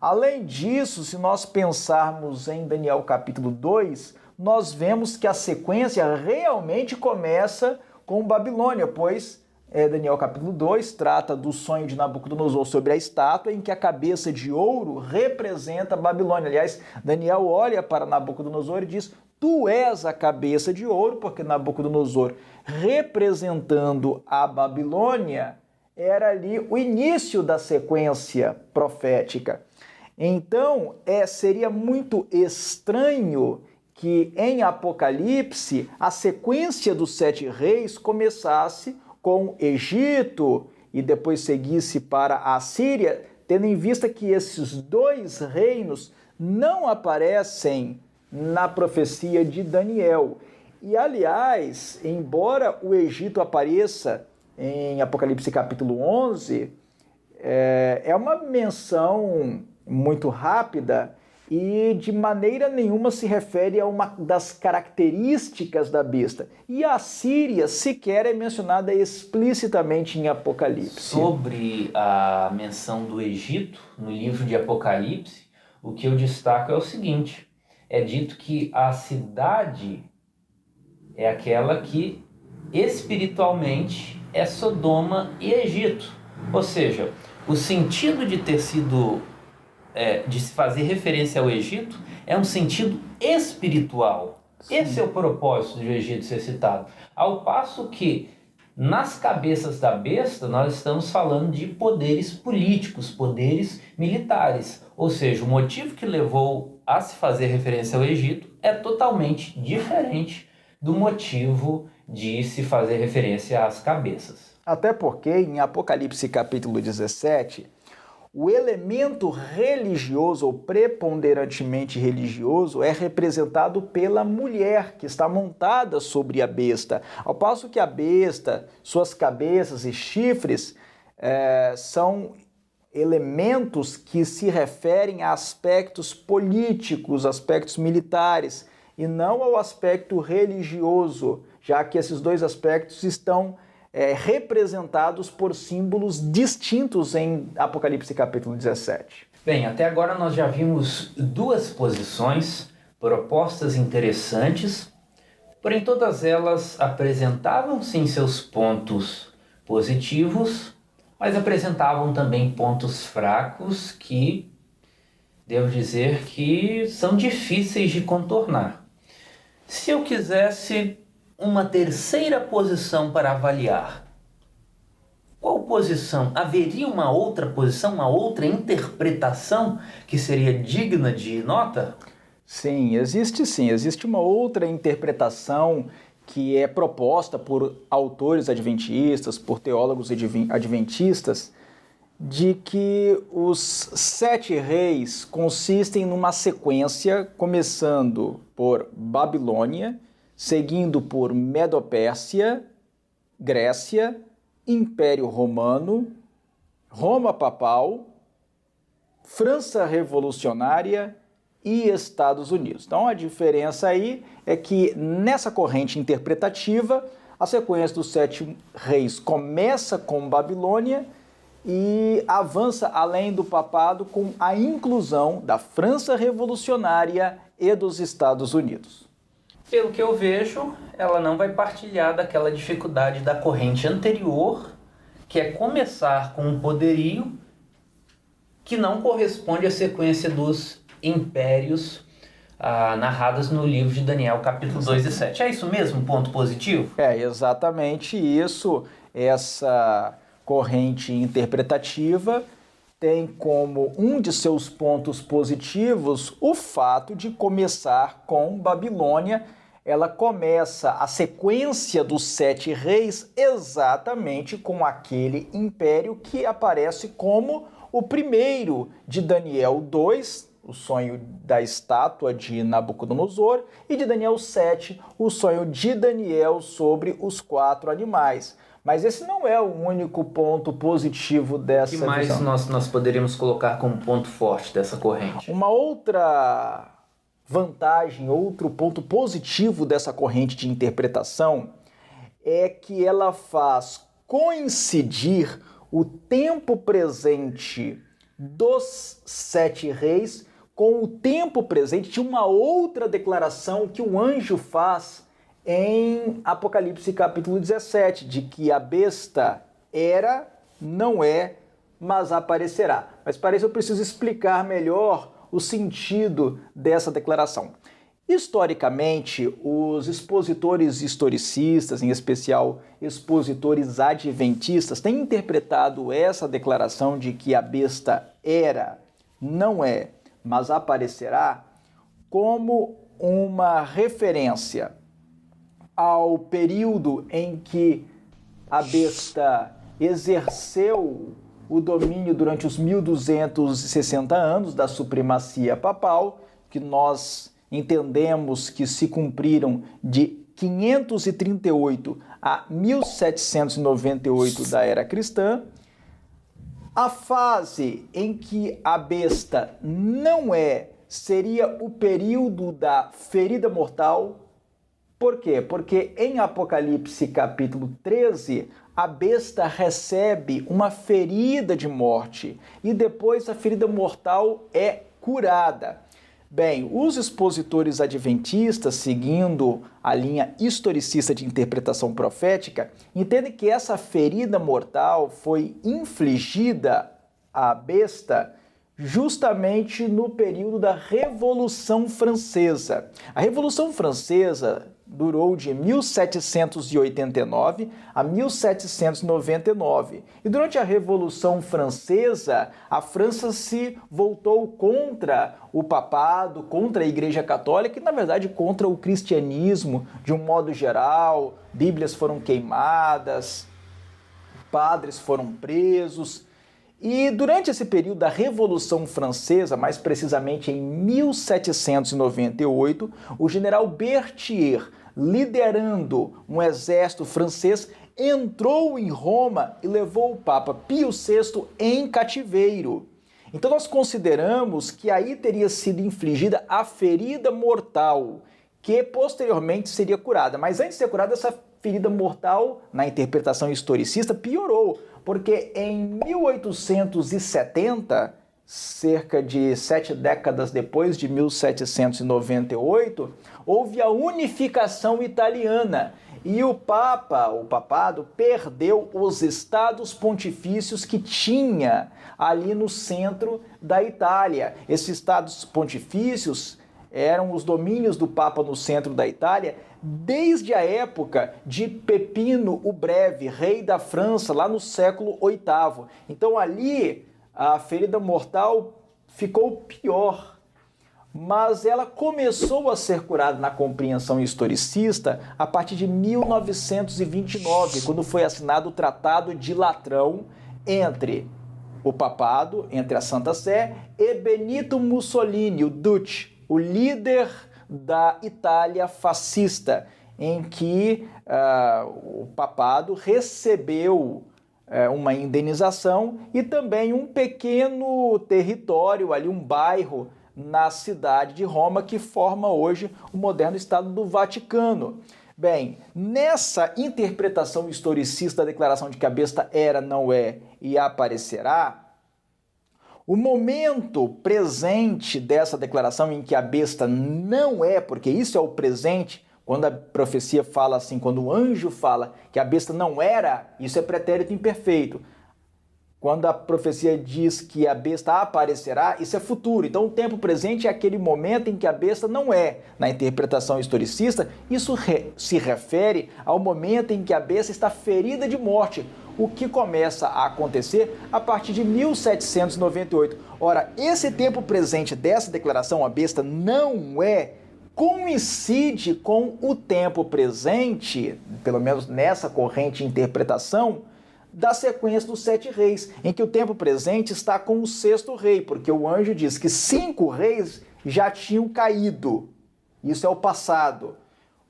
Além disso, se nós pensarmos em Daniel capítulo 2, nós vemos que a sequência realmente começa com Babilônia, pois Daniel capítulo 2 trata do sonho de Nabucodonosor sobre a estátua, em que a cabeça de ouro representa a Babilônia. Aliás, Daniel olha para Nabucodonosor e diz: tu és a cabeça de ouro, porque Nabucodonosor, representando a Babilônia, era ali o início da sequência profética. Então, seria muito estranho que em Apocalipse a sequência dos 7 reis começasse com Egito e depois seguisse para a Síria, tendo em vista que esses 2 reinos não aparecem na profecia de Daniel. E, aliás, embora o Egito apareça em Apocalipse capítulo 11, é uma menção muito rápida e de maneira nenhuma se refere a uma das características da besta. E a Síria sequer é mencionada explicitamente em Apocalipse. Sobre a menção do Egito no livro de Apocalipse, o que eu destaco é o seguinte: é dito que a cidade é aquela que espiritualmente é Sodoma e Egito. Ou seja, o sentido de ter sido de se fazer referência ao Egito é um sentido espiritual. Sim. Esse é o propósito do Egito ser citado. Ao passo que, nas cabeças da besta, nós estamos falando de poderes políticos, poderes militares. Ou seja, o motivo que levou a se fazer referência ao Egito é totalmente diferente do motivo de se fazer referência às cabeças. Até porque, em Apocalipse capítulo 17... o elemento religioso, ou preponderantemente religioso, é representado pela mulher que está montada sobre a besta. Ao passo que a besta, suas cabeças e chifres são elementos que se referem a aspectos políticos, aspectos militares, e não ao aspecto religioso, já que esses 2 aspectos estão representados por símbolos distintos em Apocalipse capítulo 17. Bem, até agora nós já vimos 2 posições propostas interessantes, porém todas elas apresentavam sim seus pontos positivos, mas apresentavam também pontos fracos que, devo dizer, que são difíceis de contornar. Se eu quisesse uma terceira posição para avaliar, qual posição? Haveria uma outra posição, uma outra interpretação que seria digna de nota? Sim. Existe uma outra interpretação que é proposta por autores adventistas, por teólogos adventistas, de que os 7 reis consistem numa sequência começando por Babilônia, seguindo por Medo-Pérsia, Grécia, Império Romano, Roma Papal, França Revolucionária e Estados Unidos. Então a diferença aí é que nessa corrente interpretativa, a sequência dos 7 reis começa com Babilônia e avança além do papado com a inclusão da França Revolucionária e dos Estados Unidos. Pelo que eu vejo, ela não vai partilhar daquela dificuldade da corrente anterior, que é começar com um poderio que não corresponde à sequência dos impérios narradas no livro de Daniel, capítulo 2 e 7. É isso mesmo, ponto positivo? É exatamente isso. Essa corrente interpretativa tem como um de seus pontos positivos o fato de começar com Babilônia. Ela começa a sequência dos 7 reis exatamente com aquele império que aparece como o primeiro de Daniel 2, o sonho da estátua de Nabucodonosor, e de Daniel 7, o sonho de Daniel sobre os 4 animais. Mas esse não é o único ponto positivo dessa visão. O que mais nós poderíamos colocar como ponto forte dessa corrente? Uma outra vantagem, outro ponto positivo dessa corrente de interpretação é que ela faz coincidir o tempo presente dos 7 reis com o tempo presente de uma outra declaração que o anjo faz em Apocalipse capítulo 17, de que a besta era, não é, mas aparecerá. Mas para isso eu preciso explicar melhor o sentido dessa declaração. Historicamente, os expositores historicistas, em especial expositores adventistas, têm interpretado essa declaração de que a besta era, não é, mas aparecerá, como uma referência ao período em que a besta exerceu o domínio durante os 1260 anos da supremacia papal, que nós entendemos que se cumpriram de 538 a 1798 da era cristã. A fase em que a besta não é, seria o período da ferida mortal. Por quê? Porque em Apocalipse capítulo 13, a besta recebe uma ferida de morte e depois a ferida mortal é curada. Bem, os expositores adventistas, seguindo a linha historicista de interpretação profética, entendem que essa ferida mortal foi infligida à besta justamente no período da Revolução Francesa. A Revolução Francesa durou de 1789 a 1799. E durante a Revolução Francesa, a França se voltou contra o papado, contra a Igreja Católica e, na verdade, contra o cristianismo de um modo geral. Bíblias foram queimadas, padres foram presos. E durante esse período da Revolução Francesa, mais precisamente em 1798, o general Berthier, liderando um exército francês, entrou em Roma e levou o Papa Pio VI em cativeiro. Então nós consideramos que aí teria sido infligida a ferida mortal, que posteriormente seria curada. Mas antes de ser curada, essa ferida mortal, na interpretação historicista, piorou, porque em 1870, cerca de 7 décadas depois de 1798, houve a unificação italiana e o papado, perdeu os estados pontifícios que tinha ali no centro da Itália. Esses estados pontifícios eram os domínios do Papa no centro da Itália desde a época de Pepino o Breve, rei da França, lá no século VIII. Então ali a ferida mortal ficou pior, mas ela começou a ser curada na compreensão historicista a partir de 1929, quando foi assinado o Tratado de Latrão entre o papado, entre a Santa Sé, e Benito Mussolini, o Duce, o líder da Itália fascista, em que o papado recebeu uma indenização e também um pequeno território, ali um bairro na cidade de Roma, que forma hoje o moderno Estado do Vaticano. Bem, nessa interpretação historicista da declaração de que a besta era, não é e aparecerá, o momento presente dessa declaração em que a besta não é, porque isso é o presente, quando a profecia fala assim, quando o anjo fala que a besta não era, isso é pretérito imperfeito. Quando a profecia diz que a besta aparecerá, isso é futuro. Então o tempo presente é aquele momento em que a besta não é. Na interpretação historicista, isso se refere ao momento em que a besta está ferida de morte, o que começa a acontecer a partir de 1798. Ora, esse tempo presente dessa declaração, a besta não é, coincide com o tempo presente, pelo menos nessa corrente de interpretação, da sequência dos 7 reis, em que o tempo presente está com o 6º rei, porque o anjo diz que 5 reis já tinham caído. Isso é o passado.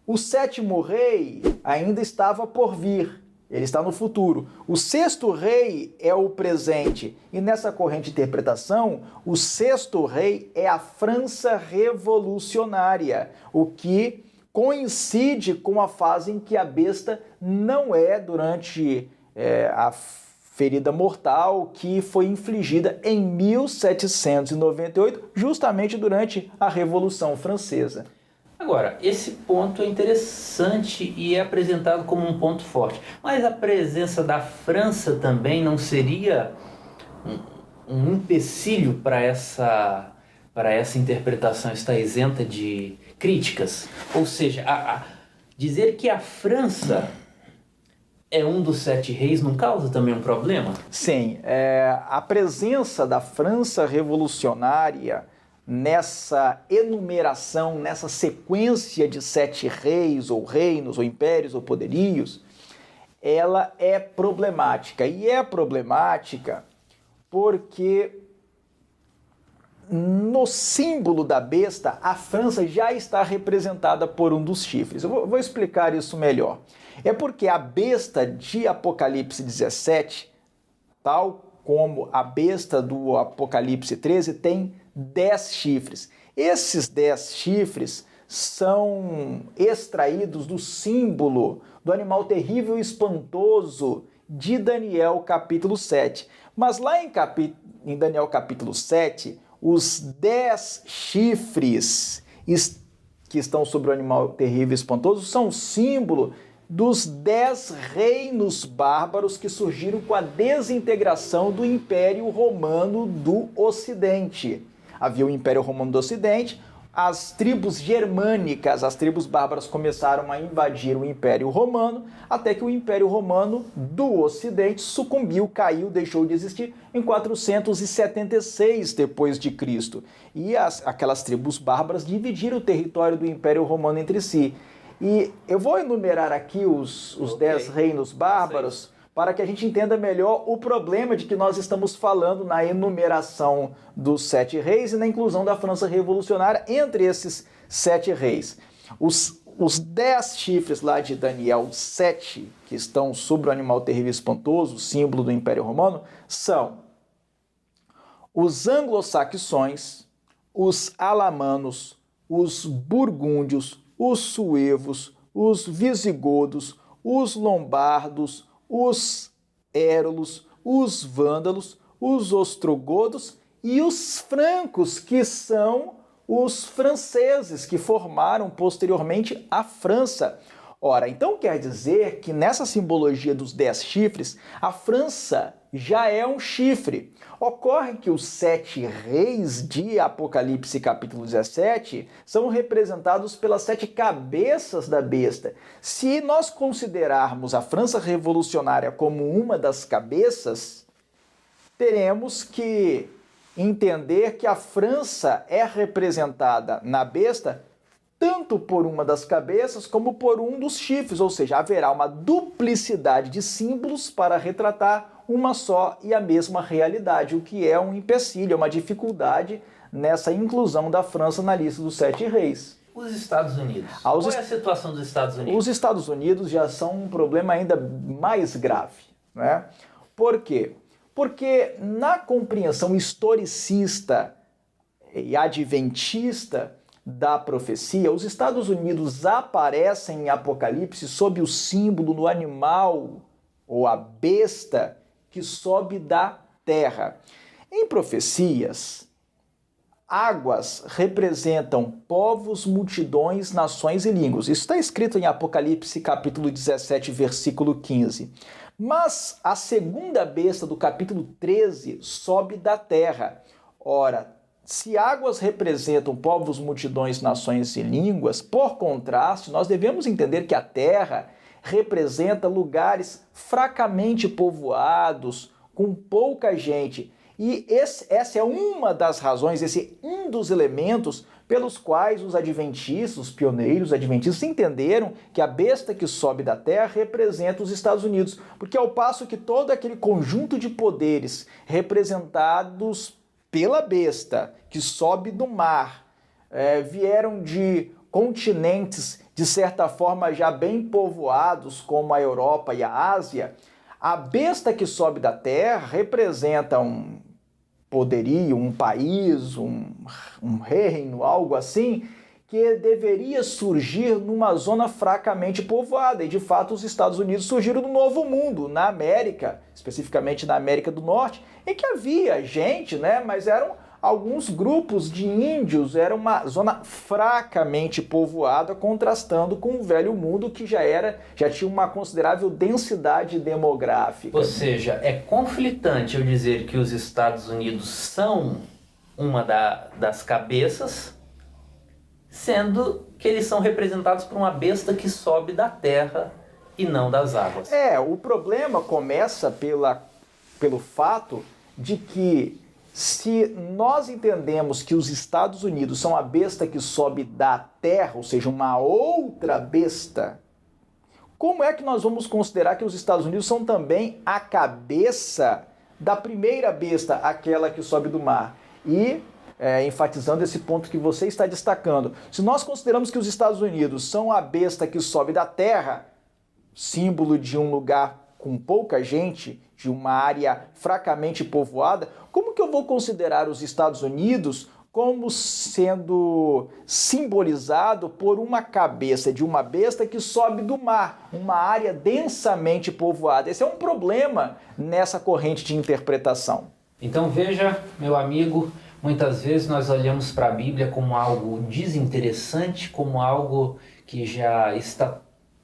O 7º rei ainda estava por vir. Ele está no futuro. O 6º rei é o presente. E nessa corrente de interpretação, o 6º rei é a França revolucionária, o que coincide com a fase em que a besta não é durante a ferida mortal que foi infligida em 1798, justamente durante a Revolução Francesa. Agora, esse ponto é interessante e é apresentado como um ponto forte. Mas a presença da França também não seria um empecilho para essa interpretação estar isenta de críticas? Ou seja, dizer que a França é um dos 7 reis não causa também um problema? Sim, a presença da França revolucionária nessa enumeração, nessa sequência de 7 reis, ou reinos, ou impérios, ou poderios, ela é problemática. E é problemática porque no símbolo da besta, a França já está representada por um dos chifres. Eu vou explicar isso melhor. É porque a besta de Apocalipse 17, tal como a besta do Apocalipse 13, tem 10 chifres. Esses 10 chifres são extraídos do símbolo do animal terrível e espantoso de Daniel capítulo 7. Mas lá em Daniel capítulo 7, os 10 chifres que estão sobre o animal terrível e espantoso são o símbolo dos 10 reinos bárbaros que surgiram com a desintegração do Império Romano do Ocidente. Havia o Império Romano do Ocidente, as tribos germânicas, as tribos bárbaras começaram a invadir o Império Romano, até que o Império Romano do Ocidente sucumbiu, caiu, deixou de existir em 476 depois de Cristo. E aquelas tribos bárbaras dividiram o território do Império Romano entre si. E eu vou enumerar aqui os 10 reinos bárbaros para que a gente entenda melhor o problema de que nós estamos falando na enumeração dos 7 reis e na inclusão da França revolucionária entre esses 7 reis. Os 10 chifres lá de Daniel 7, que estão sobre o animal terrível e espantoso, símbolo do Império Romano, são os anglo-saxões, os alamanos, os burgúndios, os suevos, os visigodos, os lombardos, os érolos, os vândalos, os ostrogodos e os francos, que são os franceses que formaram posteriormente a França. Ora, então quer dizer que nessa simbologia dos 10 chifres, a França já é um chifre. Ocorre que os 7 reis de Apocalipse capítulo 17 são representados pelas 7 cabeças da besta. Se nós considerarmos a França revolucionária como uma das cabeças, teremos que entender que a França é representada na besta tanto por uma das cabeças como por um dos chifres, ou seja, haverá uma duplicidade de símbolos para retratar uma só e a mesma realidade, o que é um empecilho, é uma dificuldade nessa inclusão da França na lista dos 7 reis. Os Estados Unidos. Qual é a situação dos Estados Unidos? Os Estados Unidos já são um problema ainda mais grave, né? Por quê? Porque na compreensão historicista e adventista da profecia, os Estados Unidos aparecem em Apocalipse sob o símbolo do animal ou a besta que sobe da terra. Em profecias, águas representam povos, multidões, nações e línguas. Isso está escrito em Apocalipse capítulo 17, versículo 15. Mas a segunda besta do capítulo 13 sobe da terra. Ora, se águas representam povos, multidões, nações e línguas, por contraste, nós devemos entender que a terra representa lugares fracamente povoados, com pouca gente. E essa é uma das razões, esse é um dos elementos pelos quais os adventistas, os pioneiros adventistas, entenderam que a besta que sobe da terra representa os Estados Unidos, porque ao passo que todo aquele conjunto de poderes representados pela besta que sobe do mar, vieram de continentes de certa forma já bem povoados, como a Europa e a Ásia, a besta que sobe da terra representa um poderio, um país, um reino, algo assim, que deveria surgir numa zona fracamente povoada. E, de fato, os Estados Unidos surgiram no Novo Mundo, na América, especificamente na América do Norte, em que havia gente, né, mas eram alguns grupos de índios, era uma zona fracamente povoada, contrastando com o Velho Mundo, que já tinha uma considerável densidade demográfica. Ou seja, é conflitante eu dizer que os Estados Unidos são uma das cabeças, sendo que eles são representados por uma besta que sobe da terra e não das águas. O problema começa pelo fato de que, se nós entendemos que os Estados Unidos são a besta que sobe da terra, ou seja, uma outra besta, como é que nós vamos considerar que os Estados Unidos são também a cabeça da primeira besta, aquela que sobe do mar? E, enfatizando esse ponto que você está destacando, se nós consideramos que os Estados Unidos são a besta que sobe da terra, símbolo de um lugar com pouca gente, de uma área fracamente povoada, como que eu vou considerar os Estados Unidos como sendo simbolizado por uma cabeça de uma besta que sobe do mar, uma área densamente povoada? Esse é um problema nessa corrente de interpretação. Então veja, meu amigo, muitas vezes nós olhamos para a Bíblia como algo desinteressante, como algo que já está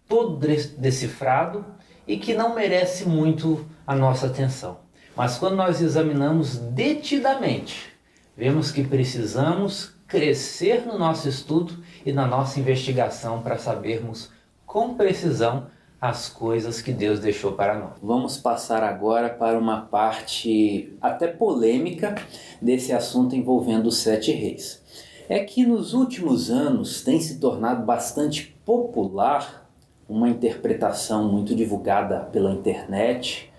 todo decifrado e que não merece muito a nossa atenção. Mas quando nós examinamos detidamente, vemos que precisamos crescer no nosso estudo e na nossa investigação para sabermos com precisão as coisas que Deus deixou para nós. Vamos passar agora para uma parte até polêmica desse assunto envolvendo os 7 reis. É que nos últimos anos tem se tornado bastante popular uma interpretação muito divulgada pela internet,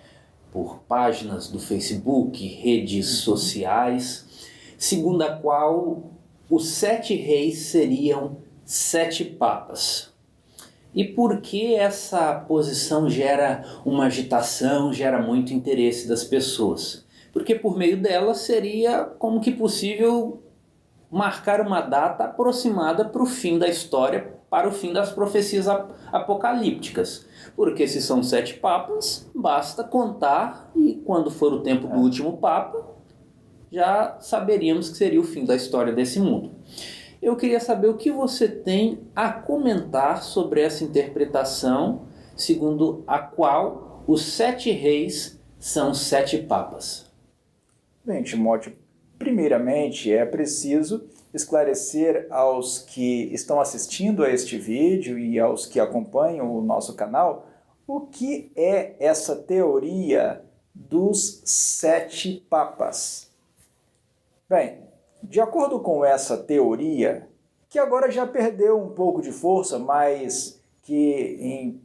por páginas do Facebook, redes sociais, segundo a qual os 7 reis seriam 7 papas. E por que essa posição gera uma agitação, gera muito interesse das pessoas? Porque por meio dela seria como que possível marcar uma data aproximada para o fim da história, para o fim das profecias apocalípticas. Porque se são 7 papas, basta contar e quando for o tempo do último papa, já saberíamos que seria o fim da história desse mundo. Eu queria saber o que você tem a comentar sobre essa interpretação, segundo a qual os 7 reis são 7 papas. Bem, Timóteo, primeiramente é preciso esclarecer aos que estão assistindo a este vídeo e aos que acompanham o nosso canal o que é essa teoria dos 7 papas. Bem, de acordo com essa teoria, que agora já perdeu um pouco de força, mas que em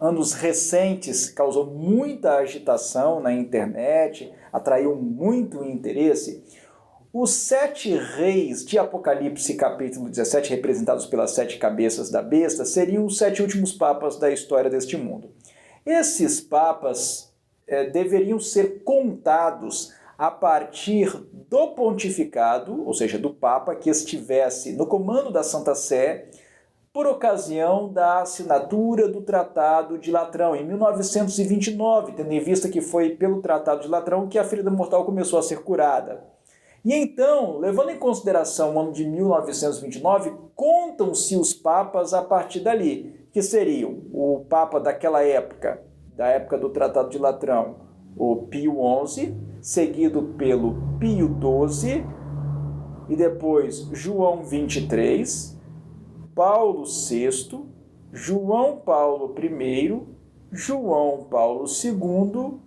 anos recentes causou muita agitação na internet, atraiu muito interesse, os 7 reis de Apocalipse capítulo 17, representados pelas 7 cabeças da besta, seriam os 7 últimos papas da história deste mundo. Esses papas deveriam ser contados a partir do pontificado, ou seja, do Papa que estivesse no comando da Santa Sé, por ocasião da assinatura do Tratado de Latrão, em 1929, tendo em vista que foi pelo Tratado de Latrão que a ferida mortal começou a ser curada. E então, levando em consideração o ano de 1929, contam-se os papas a partir dali, que seriam o Papa daquela época, da época do Tratado de Latrão, o Pio XI, seguido pelo Pio XII, e depois João XXIII, Paulo VI, João Paulo I, João Paulo II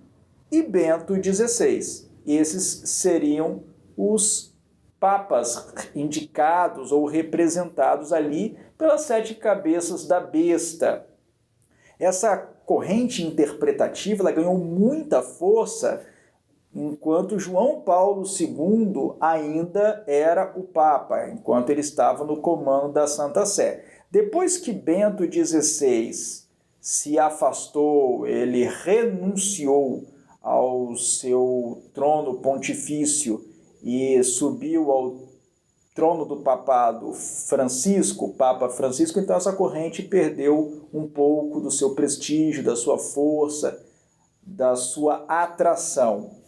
e Bento XVI. Esses seriam os papas indicados ou representados ali pelas 7 cabeças da besta. Essa corrente interpretativa ela ganhou muita força enquanto João Paulo II ainda era o Papa, enquanto ele estava no comando da Santa Sé. Depois que Bento XVI se afastou, ele renunciou ao seu trono pontifício e subiu ao trono do papado Francisco, Papa Francisco, então essa corrente perdeu um pouco do seu prestígio, da sua força, da sua atração.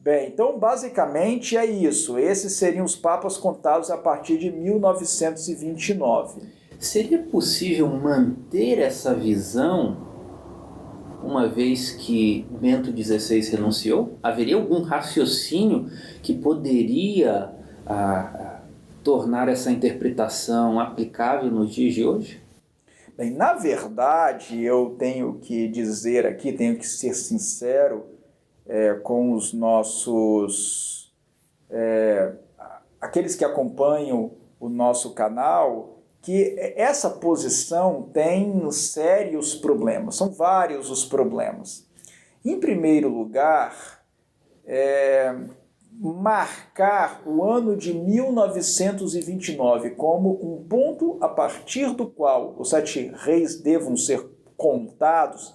Bem, então basicamente é isso. Esses seriam os papas contados a partir de 1929. Seria possível manter essa visão uma vez que Bento XVI renunciou? Haveria algum raciocínio que poderia tornar essa interpretação aplicável nos dias de hoje? Bem, na verdade, eu tenho que dizer aqui, tenho que ser sincero com os nossos... aqueles que acompanham o nosso canal, que essa posição tem sérios problemas, são vários os problemas. Em primeiro lugar, marcar o ano de 1929 como um ponto a partir do qual os 7 reis devam ser contados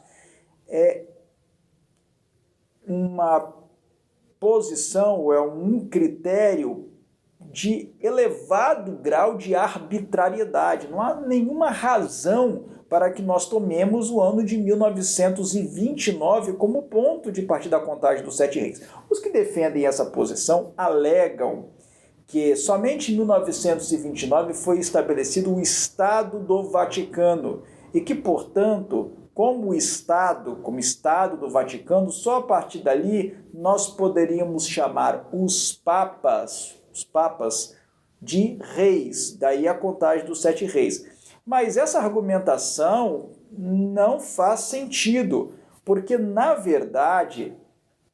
é uma posição, é um critério de elevado grau de arbitrariedade. Não há nenhuma razão para que nós tomemos o ano de 1929 como ponto de partida da contagem dos 7 reis. Os que defendem essa posição alegam que somente em 1929 foi estabelecido o Estado do Vaticano e que, portanto, como Estado do Vaticano, só a partir dali nós poderíamos chamar os papas de reis, daí a contagem dos 7 reis. Mas essa argumentação não faz sentido, porque, na verdade,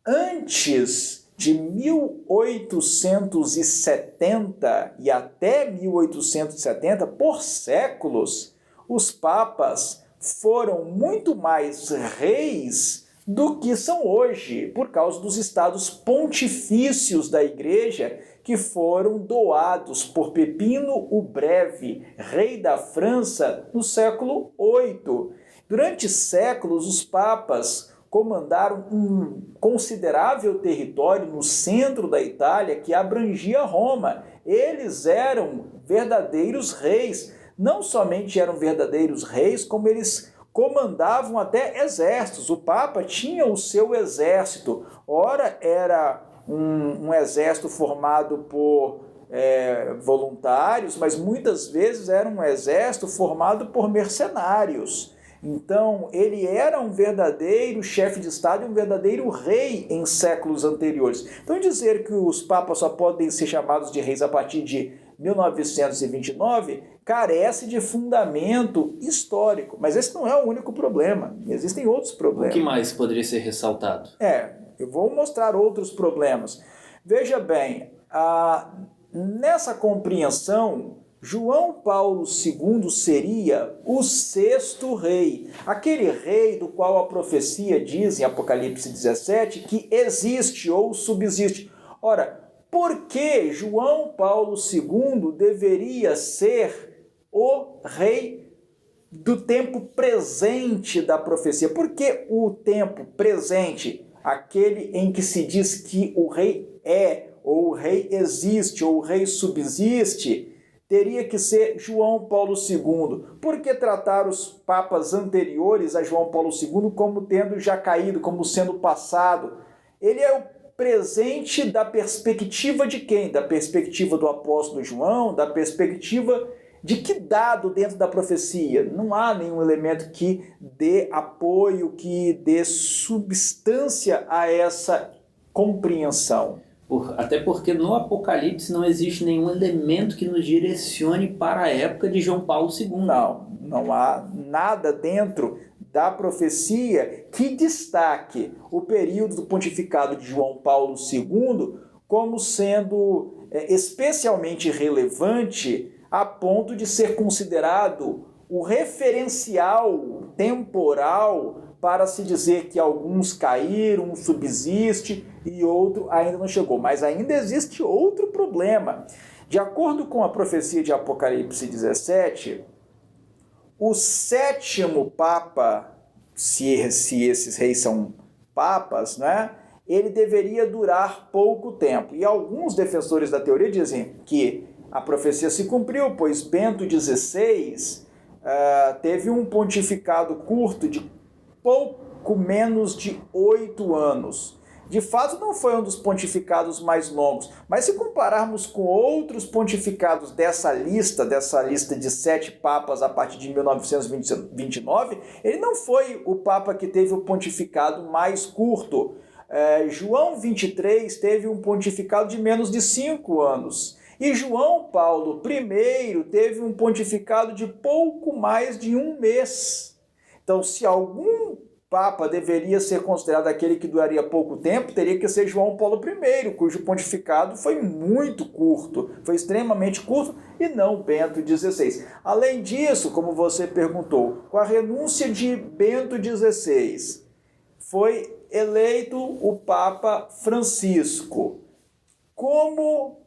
antes de 1870 e até 1870, por séculos, os papas foram muito mais reis do que são hoje, por causa dos estados pontifícios da Igreja, que foram doados por Pepino o Breve, rei da França, no século VIII. Durante séculos, os papas comandaram um considerável território no centro da Itália que abrangia Roma. Eles eram verdadeiros reis. Não somente eram verdadeiros reis, como eles comandavam até exércitos. O Papa tinha o seu exército. Ora, era um exército formado por voluntários, mas muitas vezes era um exército formado por mercenários. Então, ele era um verdadeiro chefe de Estado e um verdadeiro rei em séculos anteriores. Então, dizer que os papas só podem ser chamados de reis a partir de 1929 carece de fundamento histórico. Mas esse não é o único problema. Existem outros problemas. O que mais poderia ser ressaltado? Eu vou mostrar outros problemas. Veja bem, nessa compreensão, João Paulo II seria o 6º rei, aquele rei do qual a profecia diz em Apocalipse 17 que existe ou subsiste. Ora, por que João Paulo II deveria ser o rei do tempo presente da profecia? Por que o tempo presente, aquele em que se diz que o rei é, ou o rei existe, ou o rei subsiste, teria que ser João Paulo II? Por que tratar os papas anteriores a João Paulo II como tendo já caído, como sendo passado? Ele é o presente da perspectiva de quem? Da perspectiva do apóstolo João, da perspectiva de que dado dentro da profecia? Não há nenhum elemento que dê apoio, que dê substância a essa compreensão. Até porque no Apocalipse não existe nenhum elemento que nos direcione para a época de João Paulo II. Não há nada dentro da profecia que destaque o período do pontificado de João Paulo II como sendo especialmente relevante a ponto de ser considerado o referencial temporal para se dizer que alguns caíram, um subsiste e outro ainda não chegou. Mas ainda existe outro problema. De acordo com a profecia de Apocalipse 17, o 7º Papa, se esses reis são papas, né, ele deveria durar pouco tempo. E alguns defensores da teoria dizem que a profecia se cumpriu, pois Bento XVI teve um pontificado curto de pouco menos de 8 anos. De fato, não foi um dos pontificados mais longos, mas se compararmos com outros pontificados dessa lista de 7 papas a partir de 1929, ele não foi o papa que teve o pontificado mais curto. João 23 teve um pontificado de menos de 5 anos. E João Paulo I teve um pontificado de pouco mais de 1 mês. Então, se algum Papa deveria ser considerado aquele que duraria pouco tempo, teria que ser João Paulo I, cujo pontificado foi muito curto, foi extremamente curto, e não Bento XVI. Além disso, como você perguntou, com a renúncia de Bento XVI, foi eleito o Papa Francisco. Como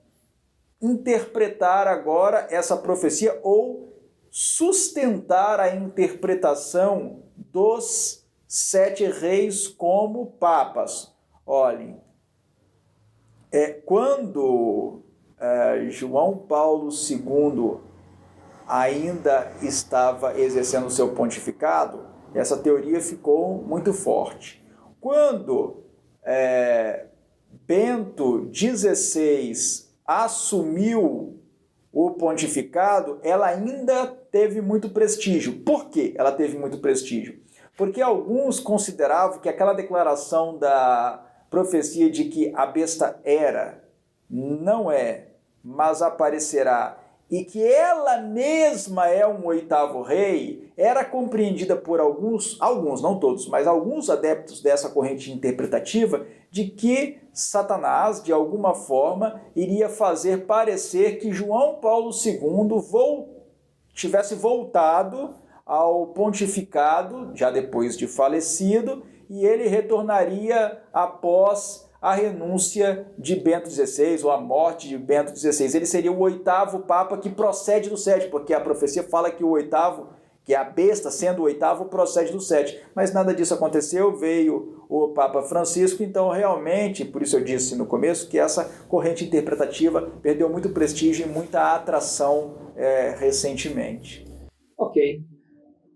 interpretar agora essa profecia ou sustentar a interpretação dos 7 reis como papas? Olhem, quando João Paulo II ainda estava exercendo o seu pontificado, essa teoria ficou muito forte. Quando Bento XVI assumiu o pontificado, ela ainda teve muito prestígio. Por que ela teve muito prestígio? Porque alguns consideravam que aquela declaração da profecia de que a besta não é, mas aparecerá, e que ela mesma é um 8º rei, era compreendida por alguns, não todos, mas alguns adeptos dessa corrente interpretativa, de que Satanás, de alguma forma, iria fazer parecer que João Paulo II tivesse voltado ao pontificado, já depois de falecido, e ele retornaria após a renúncia de Bento XVI, ou a morte de Bento XVI. Ele seria o 8º Papa que procede do 7, porque a profecia fala que o 8º, que é a besta, sendo o 8º, procede do 7. Mas nada disso aconteceu, veio o Papa Francisco, então realmente, por isso eu disse no começo, que essa corrente interpretativa perdeu muito prestígio e muita atração recentemente. Ok.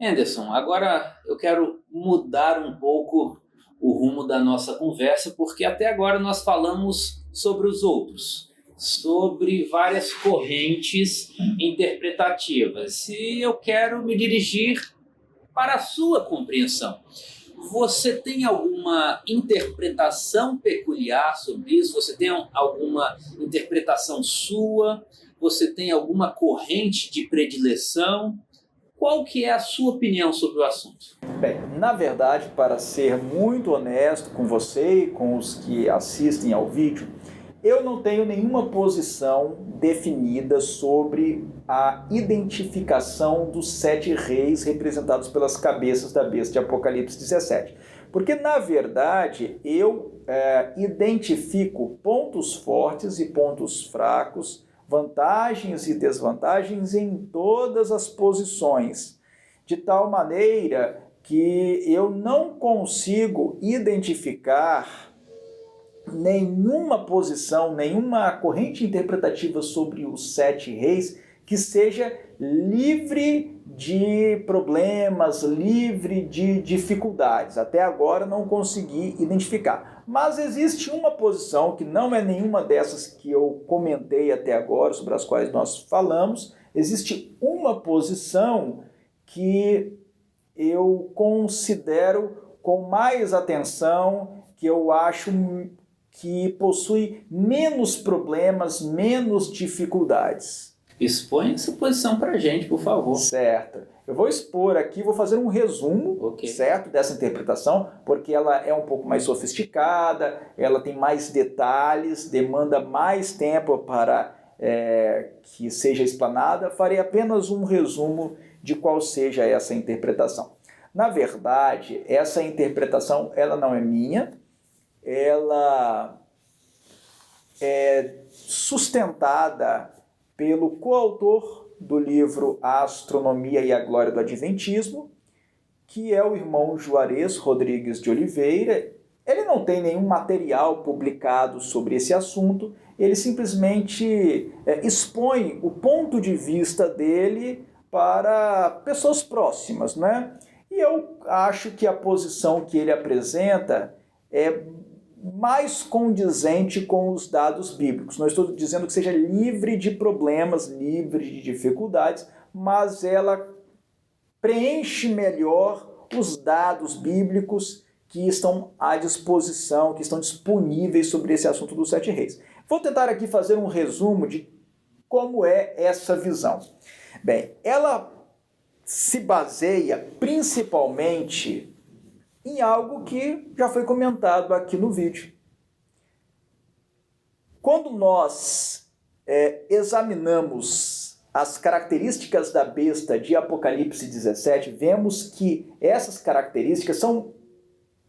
Anderson, agora eu quero mudar um pouco o rumo da nossa conversa, porque até agora nós falamos sobre os outros, sobre várias correntes interpretativas, e eu quero me dirigir para a sua compreensão. Você tem alguma interpretação peculiar sobre isso? Você tem alguma interpretação sua? Você tem alguma corrente de predileção? Qual que é a sua opinião sobre o assunto? Bem, na verdade, para ser muito honesto com você e com os que assistem ao vídeo, eu não tenho nenhuma posição definida sobre a identificação dos 7 reis representados pelas cabeças da besta de Apocalipse 17. Porque, na verdade, eu identifico pontos fortes e pontos fracos, vantagens e desvantagens em todas as posições, de tal maneira que eu não consigo identificar nenhuma posição, nenhuma corrente interpretativa sobre os 7 reis que seja livre de problemas, livre de dificuldades. Até agora não consegui identificar. Mas existe uma posição que não é nenhuma dessas que eu comentei até agora, sobre as quais nós falamos. Existe uma posição que eu considero com mais atenção, que eu acho que possui menos problemas, menos dificuldades. Expõe essa posição para a gente, por favor. Certo. Eu vou expor aqui, vou fazer um resumo, certo, dessa interpretação, porque ela é um pouco mais sofisticada, ela tem mais detalhes, demanda mais tempo para que seja explanada. Farei apenas um resumo de qual seja essa interpretação. Na verdade, essa interpretação ela não é minha, ela é sustentada pelo coautor do livro A Astronomia e a Glória do Adventismo, que é o irmão Juarez Rodrigues de Oliveira. Ele não tem nenhum material publicado sobre esse assunto, ele simplesmente expõe o ponto de vista dele para pessoas próximas, né? E eu acho que a posição que ele apresenta é mais condizente com os dados bíblicos. Não estou dizendo que seja livre de problemas, livre de dificuldades, mas ela preenche melhor os dados bíblicos que estão à disposição, que estão disponíveis sobre esse assunto dos 7 reis. Vou tentar aqui fazer um resumo de como é essa visão. Bem, ela se baseia principalmente em algo que já foi comentado aqui no vídeo. Quando nós examinamos as características da besta de Apocalipse 17, vemos que essas características são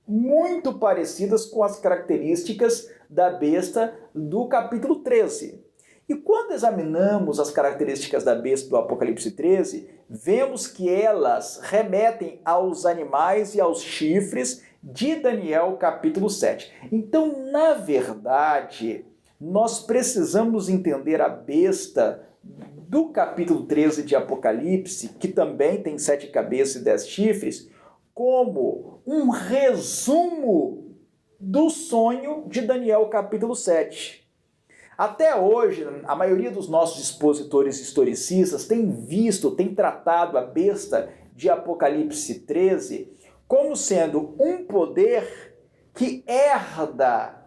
muito parecidas com as características da besta do capítulo 13. E quando examinamos as características da besta do Apocalipse 13, vemos que elas remetem aos animais e aos chifres de Daniel capítulo 7. Então, na verdade, nós precisamos entender a besta do capítulo 13 de Apocalipse, que também tem 7 cabeças e 10 chifres, como um resumo do sonho de Daniel capítulo 7. Até hoje, a maioria dos nossos expositores historicistas tem tratado a besta de Apocalipse 13 como sendo um poder que herda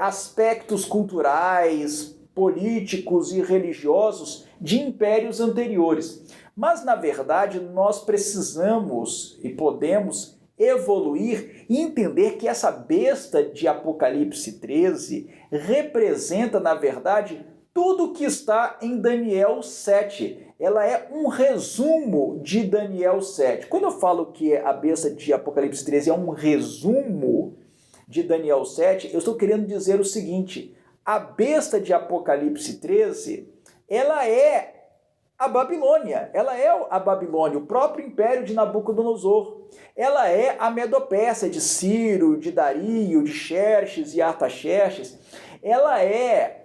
aspectos culturais, políticos e religiosos de impérios anteriores. Mas, na verdade, nós precisamos e podemos evoluir e entender que essa besta de Apocalipse 13 representa, na verdade, tudo o que está em Daniel 7. Ela é um resumo de Daniel 7. Quando eu falo que a besta de Apocalipse 13 é um resumo de Daniel 7, eu estou querendo dizer o seguinte: a besta de Apocalipse 13, ela é a Babilônia, o próprio império de Nabucodonosor. Ela é a Medopérsia de Ciro, de Dario, de Xerxes e Artaxerxes. Ela é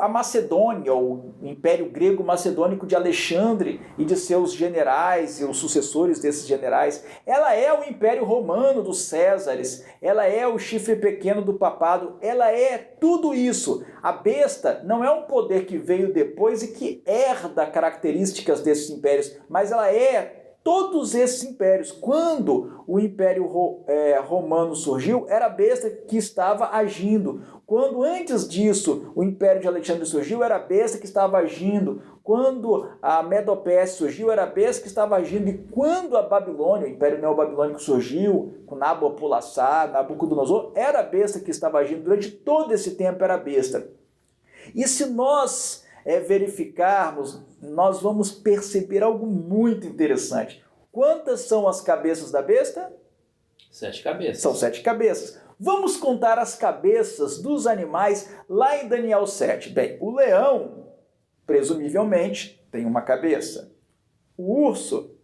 a Macedônia, o Império Grego Macedônico de Alexandre e de seus generais e os sucessores desses generais. Ela é o Império Romano dos Césares. Ela é o chifre pequeno do papado. Ela é tudo isso. A besta não é um poder que veio depois e que herda características desses impérios, mas ela é todos esses impérios. Quando o Império Romano surgiu, era a besta que estava agindo. Quando antes disso o Império de Alexandre surgiu, era a besta que estava agindo. Quando a Medopérsia surgiu, era a besta que estava agindo. E quando a Babilônia, o Império Neobabilônico surgiu, com Nabopolassar, Nabucodonosor, era a besta que estava agindo. Durante todo esse tempo era a besta. E se nós verificarmos, nós vamos perceber algo muito interessante. Quantas são as cabeças da besta? 7 cabeças. São 7 cabeças. Vamos contar as cabeças dos animais lá em Daniel 7. Bem, o leão, presumivelmente, tem uma cabeça. O urso,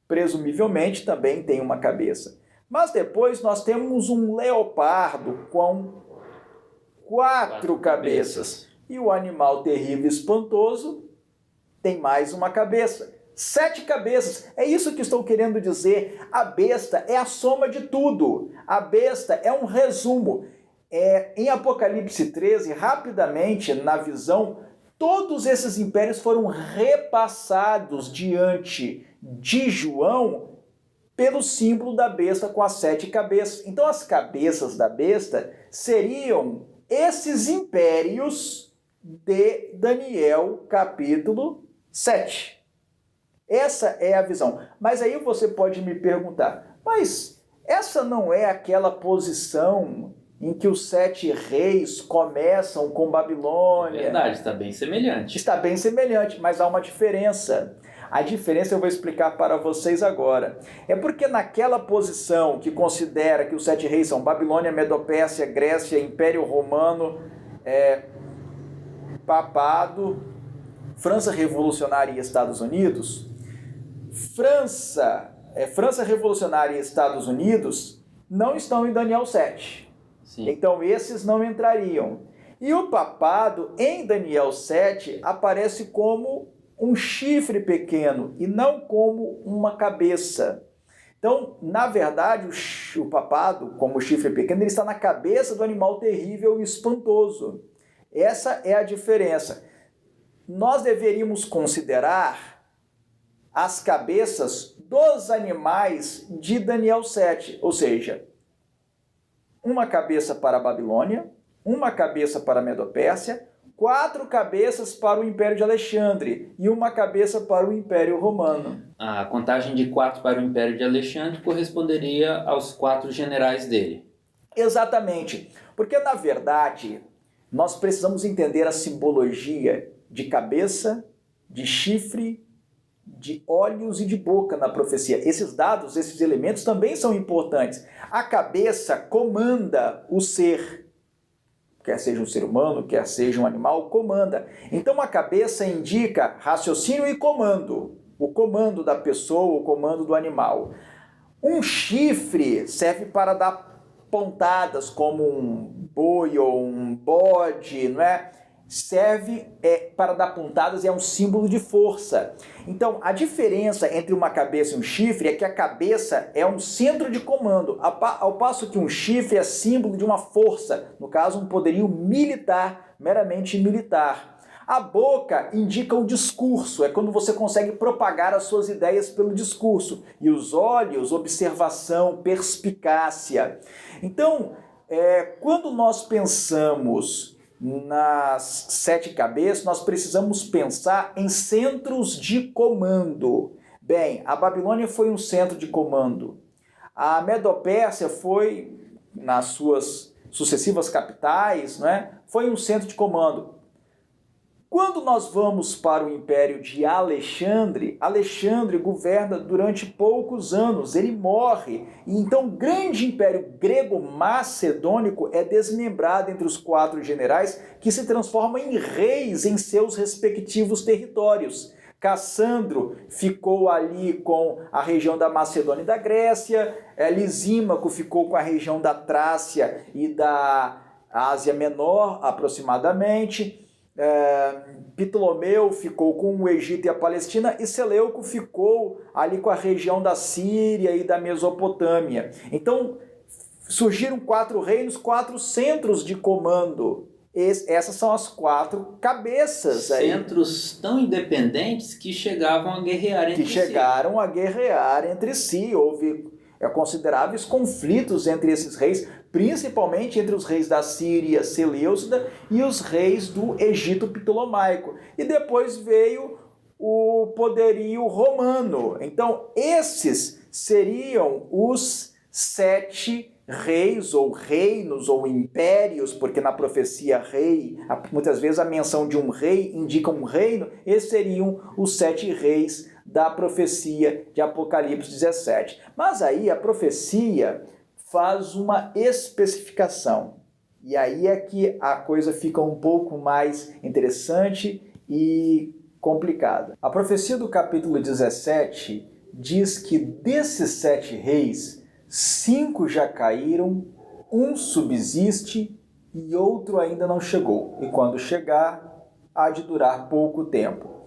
presumivelmente, também tem uma cabeça. Mas depois nós temos um leopardo com 4 cabeças. E o animal terrível e espantoso tem mais uma cabeça. 7 cabeças. É isso que estou querendo dizer. A besta é a soma de tudo. A besta é um resumo. Em Apocalipse 13, rapidamente, na visão, todos esses impérios foram repassados diante de João pelo símbolo da besta com as 7 cabeças. Então as cabeças da besta seriam esses impérios de Daniel capítulo 7. Essa é a visão. Mas aí você pode me perguntar, mas essa não é aquela posição em que os 7 reis começam com Babilônia? É verdade, está bem semelhante. Está bem semelhante, mas há uma diferença. A diferença eu vou explicar para vocês agora. É porque naquela posição que considera que os 7 reis são Babilônia, Medopérsia, Grécia, Império Romano, Papado, França Revolucionária e Estados Unidos, França Revolucionária e Estados Unidos não estão em Daniel 7. Sim. Então esses não entrariam. E o papado em Daniel 7 aparece como um chifre pequeno e não como uma cabeça. Então, na verdade, o papado, como o chifre pequeno, ele está na cabeça do animal terrível e espantoso. Essa é a diferença. Nós deveríamos considerar as cabeças dos animais de Daniel 7, ou seja, uma cabeça para a Babilônia, uma cabeça para a Medopérsia, 4 cabeças para o Império de Alexandre e uma cabeça para o Império Romano. A contagem de 4 para o Império de Alexandre corresponderia aos 4 generais dele. Exatamente, porque na verdade nós precisamos entender a simbologia de cabeça, de chifre, de olhos e de boca na profecia. Esses dados, esses elementos também são importantes. A cabeça comanda o ser, quer seja um ser humano, quer seja um animal, comanda. Então a cabeça indica raciocínio e comando. O comando da pessoa, o comando do animal. Um chifre serve para dar pontadas, como um boi ou um bode, não é? Serve para dar pontadas e é um símbolo de força. Então, a diferença entre uma cabeça e um chifre é que a cabeça é um centro de comando, ao passo que um chifre é símbolo de uma força, no caso, um poderio militar, meramente militar. A boca indica o discurso, é quando você consegue propagar as suas ideias pelo discurso. E os olhos, observação, perspicácia. Então, quando nós pensamos nas 7 cabeças, nós precisamos pensar em centros de comando. Bem, a Babilônia foi um centro de comando. A Medopérsia foi, nas suas sucessivas capitais, foi um centro de comando. Quando nós vamos para o Império de Alexandre, Alexandre governa durante poucos anos, ele morre. E então o grande Império Grego-Macedônico é desmembrado entre os 4 generais que se transformam em reis em seus respectivos territórios. Cassandro ficou ali com a região da Macedônia e da Grécia, Lisímaco ficou com a região da Trácia e da Ásia Menor, aproximadamente. Ptolomeu ficou com o Egito e a Palestina e Seleuco ficou ali com a região da Síria e da Mesopotâmia. Então surgiram 4 reinos, 4 centros de comando. Essas são as 4 cabeças aí. Centros tão independentes que chegavam a guerrear entre si. Que chegaram a guerrear entre si. Houve consideráveis conflitos entre esses reis, principalmente entre os reis da Síria, Seleucida, e os reis do Egito Ptolomaico. E depois veio o poderio romano. Então, esses seriam os 7 reis, ou reinos, ou impérios, porque na profecia rei, muitas vezes a menção de um rei indica um reino. Esses seriam os 7 reis da profecia de Apocalipse 17. Mas aí a profecia faz uma especificação. E aí é que a coisa fica um pouco mais interessante e complicada. A profecia do capítulo 17 diz que desses 7 reis, 5 já caíram, um subsiste e outro ainda não chegou. E quando chegar, há de durar pouco tempo.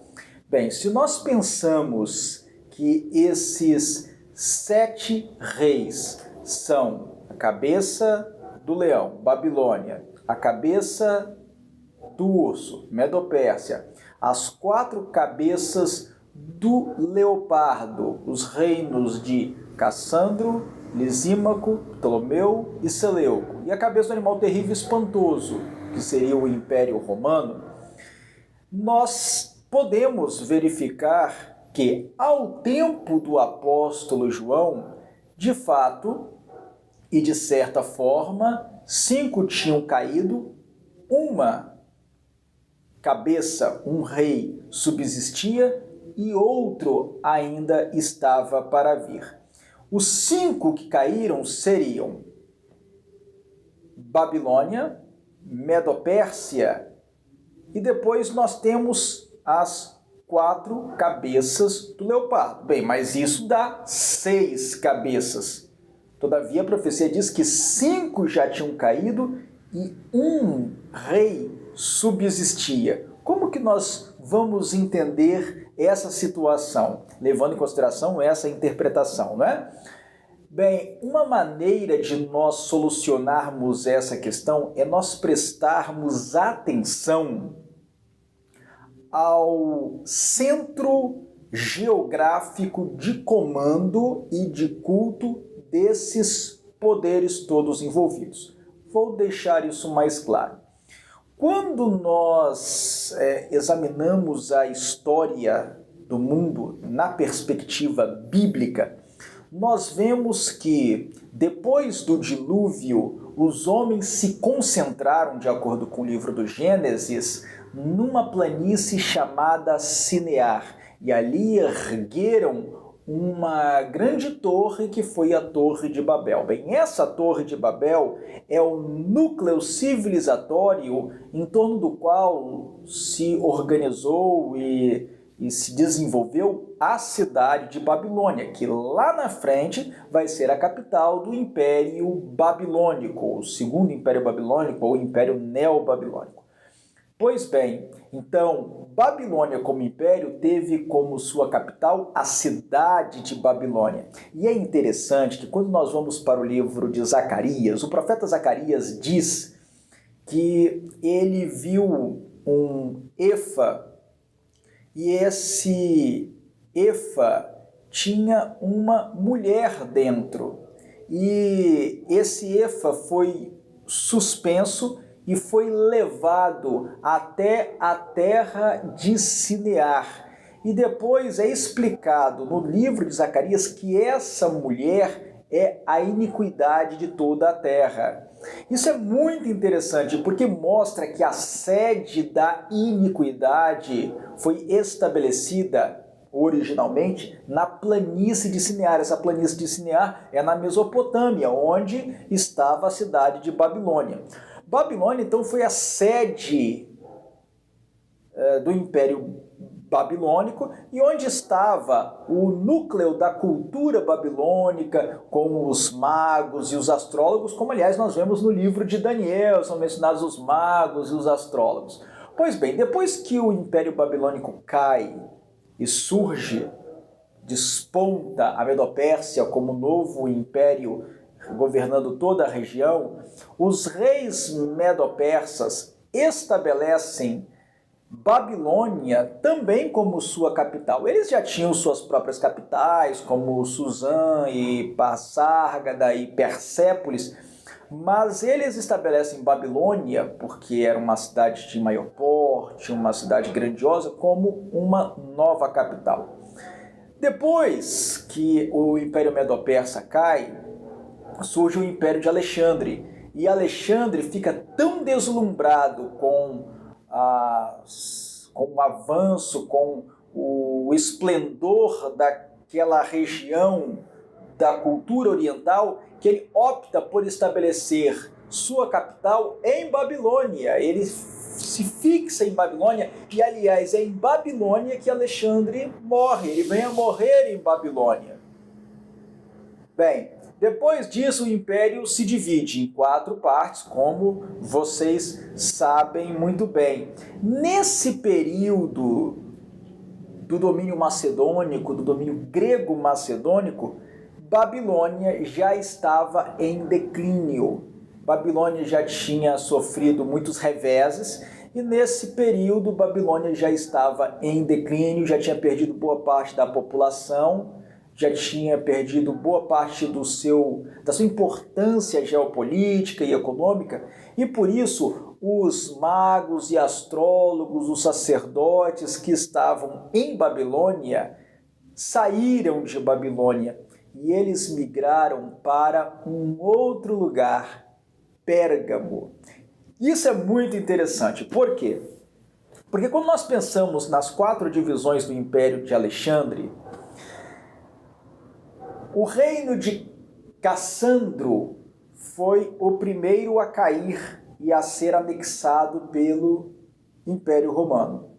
Bem, se nós pensamos que esses 7 reis são a cabeça do leão, Babilônia, a cabeça do urso, Medopérsia, as 4 cabeças do leopardo, os reinos de Cassandro, Lisímaco, Ptolomeu e Seleuco, e a cabeça do animal terrível e espantoso, que seria o Império Romano, nós podemos verificar que, ao tempo do apóstolo João, de fato e de certa forma, 5 tinham caído, uma cabeça, um rei, subsistia e outro ainda estava para vir. Os 5 que caíram seriam Babilônia, Medopérsia, e depois nós temos as 4 cabeças do leopardo. Bem, mas isso dá 6 cabeças. Todavia, a profecia diz que 5 já tinham caído e um rei subsistia. Como que nós vamos entender essa situação, levando em consideração essa interpretação, não é? Bem, uma maneira de nós solucionarmos essa questão é nós prestarmos atenção ao centro geográfico de comando e de culto desses poderes todos envolvidos. Vou deixar isso mais claro. Quando nós examinamos a história do mundo na perspectiva bíblica, nós vemos que depois do dilúvio, os homens se concentraram, de acordo com o livro do Gênesis, numa planície chamada Sinear, e ali ergueram uma grande torre que foi a Torre de Babel. Bem, essa Torre de Babel é o núcleo civilizatório em torno do qual se organizou e se desenvolveu a cidade de Babilônia, que lá na frente vai ser a capital do Império Babilônico, o segundo Império Babilônico ou Império Neobabilônico. Pois bem, então, Babilônia como império teve como sua capital a cidade de Babilônia. E é interessante que quando nós vamos para o livro de Zacarias, o profeta Zacarias diz que ele viu um efa e esse efa tinha uma mulher dentro. E esse efa foi suspenso e foi levado até a terra de Sinear. E depois é explicado no livro de Zacarias que essa mulher é a iniquidade de toda a terra. Isso é muito interessante porque mostra que a sede da iniquidade foi estabelecida originalmente na planície de Sinear. Essa planície de Sinear é na Mesopotâmia, onde estava a cidade de Babilônia. Babilônia, então, foi a sede do Império Babilônico e onde estava o núcleo da cultura babilônica, com os magos e os astrólogos, como, aliás, nós vemos no livro de Daniel, são mencionados os magos e os astrólogos. Pois bem, depois que o Império Babilônico cai e surge, desponta a Medopérsia como novo império governando toda a região, os reis medo-persas estabelecem Babilônia também como sua capital. Eles já tinham suas próprias capitais, como Suzã e Passárgada e Persépolis, mas eles estabelecem Babilônia, porque era uma cidade de maior porte, uma cidade grandiosa, como uma nova capital. Depois que o Império Medo-Persa cai, surge o Império de Alexandre. E Alexandre fica tão deslumbrado com o avanço, com o esplendor daquela região da cultura oriental, que ele opta por estabelecer sua capital em Babilônia. Ele se fixa em Babilônia e, aliás, é em Babilônia que Alexandre morre. Ele vem a morrer em Babilônia. Bem, depois disso, o império se divide em 4 partes, como vocês sabem muito bem. Nesse período do domínio macedônico, do domínio grego-macedônico, Babilônia já estava em declínio. Babilônia já tinha sofrido muitos reveses e nesse período Babilônia já estava em declínio, já tinha perdido boa parte da população, já tinha perdido boa parte da sua importância geopolítica e econômica, e por isso os magos e astrólogos, os sacerdotes que estavam em Babilônia saíram de Babilônia e eles migraram para um outro lugar, Pérgamo. Isso é muito interessante. Por quê? Porque quando nós pensamos nas 4 divisões do Império de Alexandre, o reino de Cassandro foi o primeiro a cair e a ser anexado pelo Império Romano.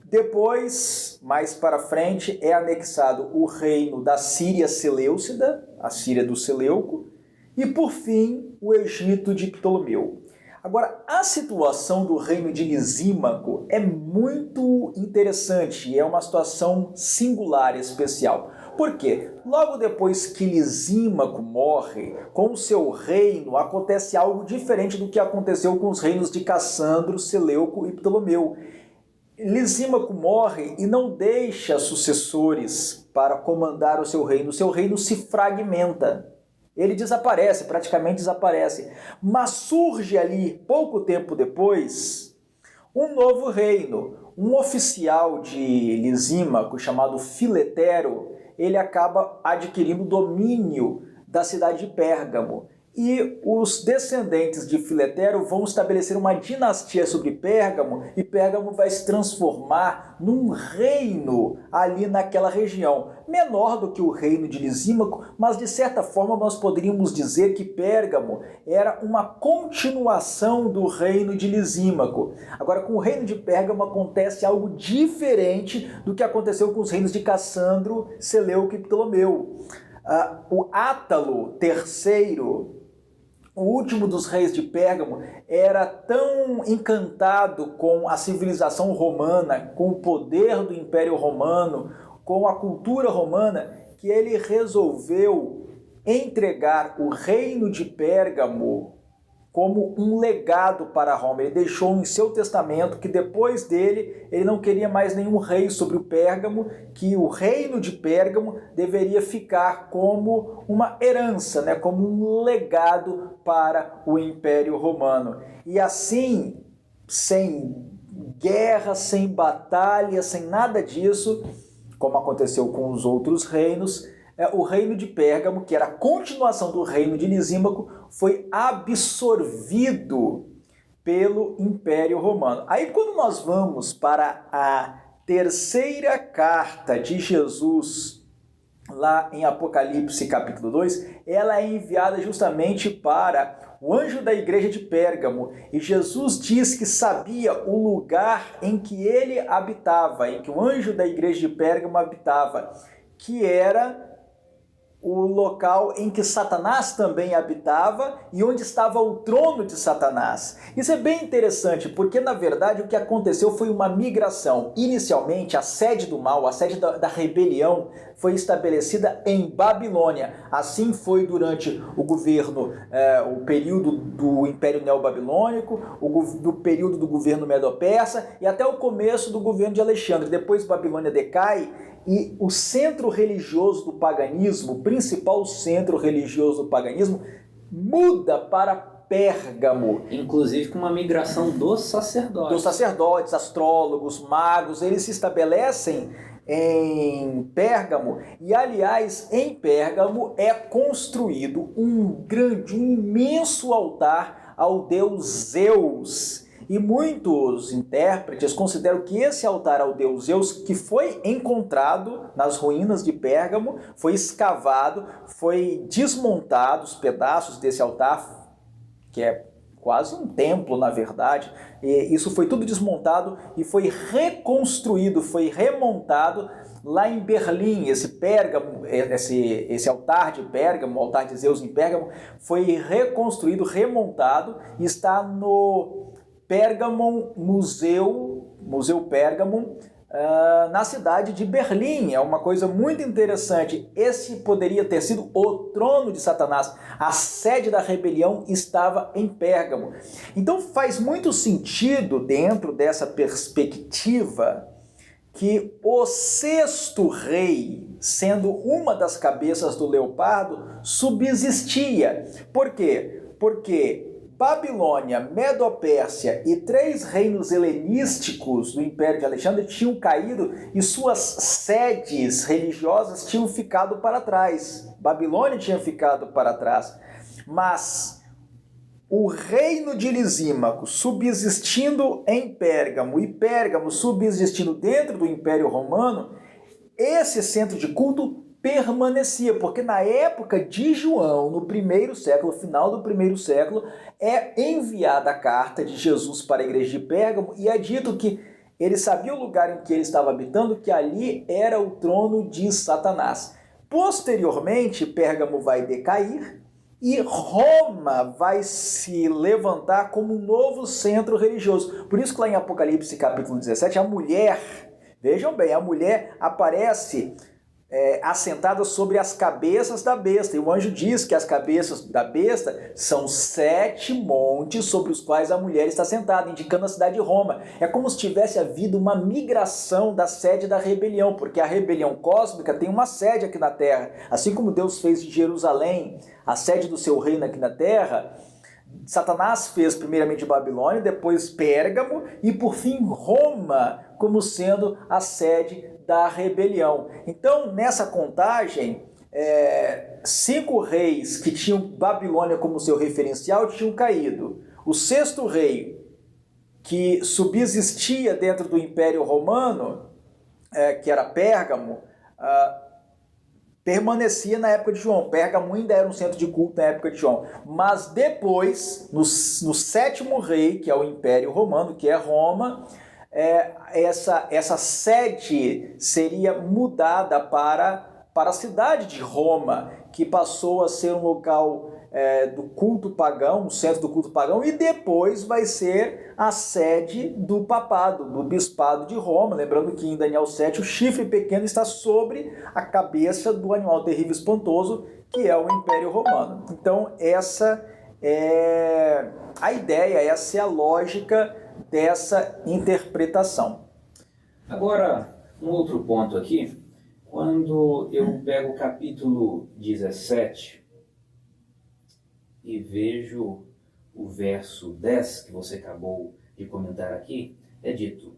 Depois, mais para frente, é anexado o reino da Síria Seleucida, a Síria do Seleuco, e por fim o Egito de Ptolomeu. Agora, a situação do reino de Lisímaco é muito interessante, é uma situação singular, especial, Por quê? Logo depois que Lisímaco morre, com o seu reino acontece algo diferente do que aconteceu com os reinos de Cassandro, Seleuco e Ptolomeu. Lisímaco morre e não deixa sucessores para comandar o seu reino se fragmenta. Ele desaparece, praticamente desaparece. Mas surge ali, pouco tempo depois, um novo reino. Um oficial de Lisímaco, chamado Filetero, ele acaba adquirindo domínio da cidade de Pérgamo. E os descendentes de Filetero vão estabelecer uma dinastia sobre Pérgamo, e Pérgamo vai se transformar num reino ali naquela região. Menor do que o reino de Lisímaco, mas de certa forma nós poderíamos dizer que Pérgamo era uma continuação do reino de Lisímaco. Agora, com o reino de Pérgamo acontece algo diferente do que aconteceu com os reinos de Cassandro, Seleuco e Ptolomeu. O Átalo III, o último dos reis de Pérgamo, era tão encantado com a civilização romana, com o poder do Império Romano, com a cultura romana, que ele resolveu entregar o reino de Pérgamo como um legado para Roma. Ele deixou em seu testamento que depois dele ele não queria mais nenhum rei sobre o Pérgamo, que o reino de Pérgamo deveria ficar como uma herança, né, como um legado para o Império Romano. E assim, sem guerra, sem batalha, sem nada disso, como aconteceu com os outros reinos, o reino de Pérgamo, que era a continuação do reino de Lisímaco, foi absorvido pelo Império Romano. Aí quando nós vamos para a terceira carta de Jesus, lá em Apocalipse capítulo 2, ela é enviada justamente para o anjo da igreja de Pérgamo, e Jesus diz que sabia o lugar em que ele habitava, em que o anjo da igreja de Pérgamo habitava, que era o local em que Satanás também habitava e onde estava o trono de Satanás. Isso é bem interessante, porque na verdade o que aconteceu foi uma migração. Inicialmente, a sede do mal, a sede da rebelião, foi estabelecida em Babilônia. Assim foi durante o governo, o período do Império Neobabilônico, do período do governo Medo-Persa e até o começo do governo de Alexandre. Depois Babilônia decai e o centro religioso do paganismo, o principal centro religioso do paganismo, muda para Pérgamo. Inclusive com uma migração dos sacerdotes. Dos sacerdotes, astrólogos, magos, eles se estabelecem em Pérgamo, e aliás, em Pérgamo é construído um imenso altar ao deus Zeus. E muitos intérpretes consideram que esse altar ao deus Zeus, que foi encontrado nas ruínas de Pérgamo, foi escavado, foi desmontado, os pedaços desse altar, que é quase um templo, na verdade, e isso foi tudo desmontado e foi reconstruído, foi remontado lá em Berlim. Esse Pérgamo, esse altar de Pérgamo, o altar de Zeus em Pérgamo, foi reconstruído, remontado, e está no Pergamon Museu Pergamon, na cidade de Berlim. É uma coisa muito interessante. Esse poderia ter sido o trono de Satanás. A sede da rebelião estava em Pérgamo. Então faz muito sentido, dentro dessa perspectiva, que o sexto rei, sendo uma das cabeças do leopardo, subsistia. Por quê? Porque Babilônia, Medo-Pérsia e 3 reinos helenísticos do Império de Alexandre tinham caído e suas sedes religiosas tinham ficado para trás. Babilônia tinha ficado para trás. Mas o reino de Lisímaco subsistindo em Pérgamo e Pérgamo subsistindo dentro do Império Romano, esse centro de culto permanecia, porque na época de João, no primeiro século, final do primeiro século, é enviada a carta de Jesus para a igreja de Pérgamo e é dito que ele sabia o lugar em que ele estava habitando, que ali era o trono de Satanás. Posteriormente, Pérgamo vai decair e Roma vai se levantar como um novo centro religioso. Por isso que lá em Apocalipse capítulo 17, a mulher, vejam bem, a mulher aparece assentada sobre as cabeças da besta. E o anjo diz que as cabeças da besta são 7 montes sobre os quais a mulher está sentada, indicando a cidade de Roma. É como se tivesse havido uma migração da sede da rebelião, porque a rebelião cósmica tem uma sede aqui na Terra. Assim como Deus fez de Jerusalém a sede do seu reino aqui na Terra, Satanás fez primeiramente Babilônia, depois Pérgamo e por fim Roma como sendo a sede da rebelião. Então, nessa contagem, 5 reis que tinham Babilônia como seu referencial tinham caído. O 6º rei, que subsistia dentro do Império Romano, que era Pérgamo, permanecia na época de João. Pérgamo ainda era um centro de culto na época de João. Mas depois, no 7º rei, que é o Império Romano, que é Roma, essa sede seria mudada para a cidade de Roma, que passou a ser um local do culto pagão, um centro do culto pagão, e depois vai ser a sede do papado, do bispado de Roma. Lembrando que em Daniel 7 o chifre pequeno está sobre a cabeça do animal terrível e espantoso, que é o Império Romano. Então essa é a ideia, essa é a lógica dessa interpretação. Agora, um outro ponto aqui, quando eu pego o capítulo 17 e vejo o verso 10, que você acabou de comentar aqui, é dito,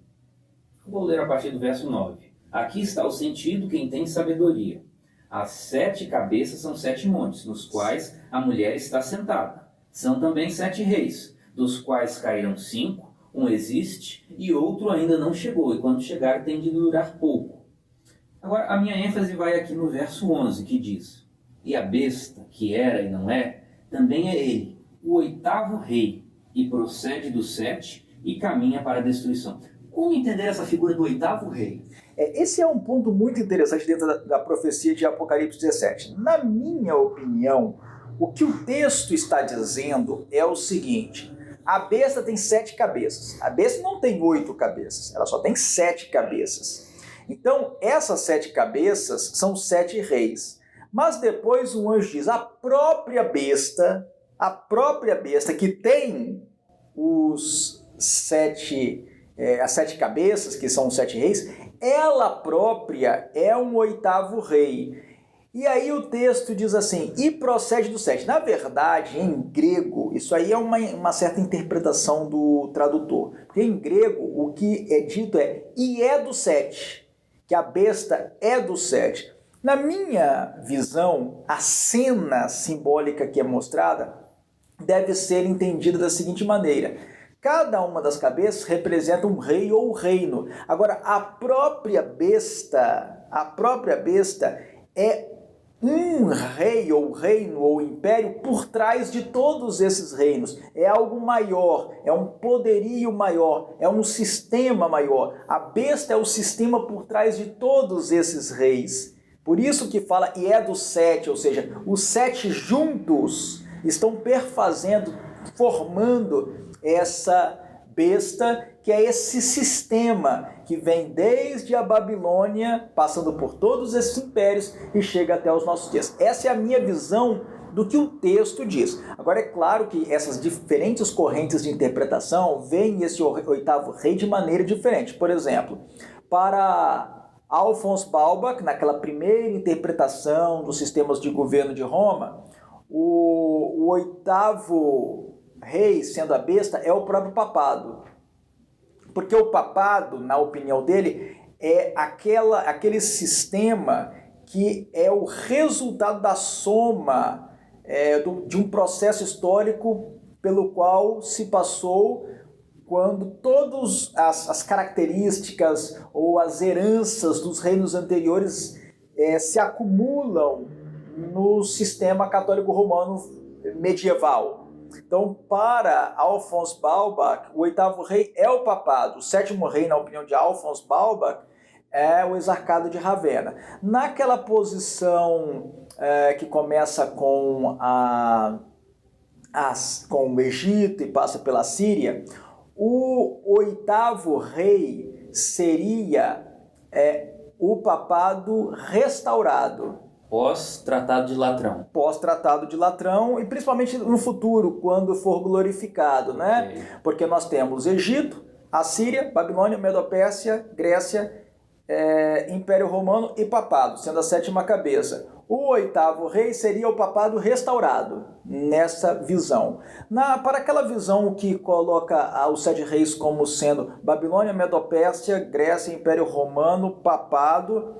vou ler a partir do verso 9. Aqui está o sentido quem tem sabedoria. As 7 cabeças são 7 montes, nos quais a mulher está sentada. São também 7 reis, dos quais caíram 5, um existe e outro ainda não chegou, e quando chegar tem de durar pouco. Agora, a minha ênfase vai aqui no verso 11, que diz, e a besta, que era e não é, também é ele, o 8º rei, e procede do 7 e caminha para a destruição. Como entender essa figura do 8º rei? Esse é um ponto muito interessante dentro da profecia de Apocalipse 17. Na minha opinião, o que o texto está dizendo é o seguinte: a besta tem 7 cabeças. A besta não tem 8 cabeças, ela só tem 7 cabeças. Então, essas 7 cabeças são 7 reis. Mas depois o anjo diz, a própria besta que tem as 7 cabeças, que são os 7 reis, ela própria é um 8º rei. E aí o texto diz assim, e procede do 7. Na verdade, em grego, isso aí é uma certa interpretação do tradutor. Porque em grego, o que é dito e é do 7, que a besta é do 7. Na minha visão, a cena simbólica que é mostrada deve ser entendida da seguinte maneira. Cada uma das cabeças representa um rei ou reino. Agora, a própria besta é um rei ou reino ou império por trás de todos esses reinos. É algo maior, é um poderio maior, é um sistema maior. A besta é o sistema por trás de todos esses reis. Por isso que fala, e é do 7, ou seja, os 7 juntos estão perfazendo, formando essa besta, que é esse sistema que vem desde a Babilônia, passando por todos esses impérios e chega até os nossos dias. Essa é a minha visão do que o texto diz. Agora, é claro que essas diferentes correntes de interpretação veem esse 8º rei de maneira diferente. Por exemplo, para Alphonse Baubach, naquela primeira interpretação dos sistemas de governo de Roma, o 8º rei, sendo a besta, é o próprio papado. Porque o papado, na opinião dele, é aquele sistema que é o resultado da soma de um processo histórico pelo qual se passou quando todas as características ou as heranças dos reinos anteriores se acumulam no sistema católico romano medieval. Então, para Alphonse Baubach, o 8º rei é o papado. O 7º rei, na opinião de Alphonse Baubach, é o exarcado de Ravenna. Naquela posição que começa com o Egito e passa pela Síria, o 8º rei seria o papado restaurado. Pós-Tratado de Latrão. Pós-Tratado de Latrão, e principalmente no futuro, quando for glorificado, né? Okay. Porque nós temos Egito, Assíria, Babilônia, Medo-Pérsia, Grécia, Império Romano e Papado, sendo a 7ª cabeça. O 8º rei seria o papado restaurado, nessa visão. Para aquela visão que coloca os 7 reis como sendo Babilônia, Medo-Pérsia, Grécia, Império Romano, Papado,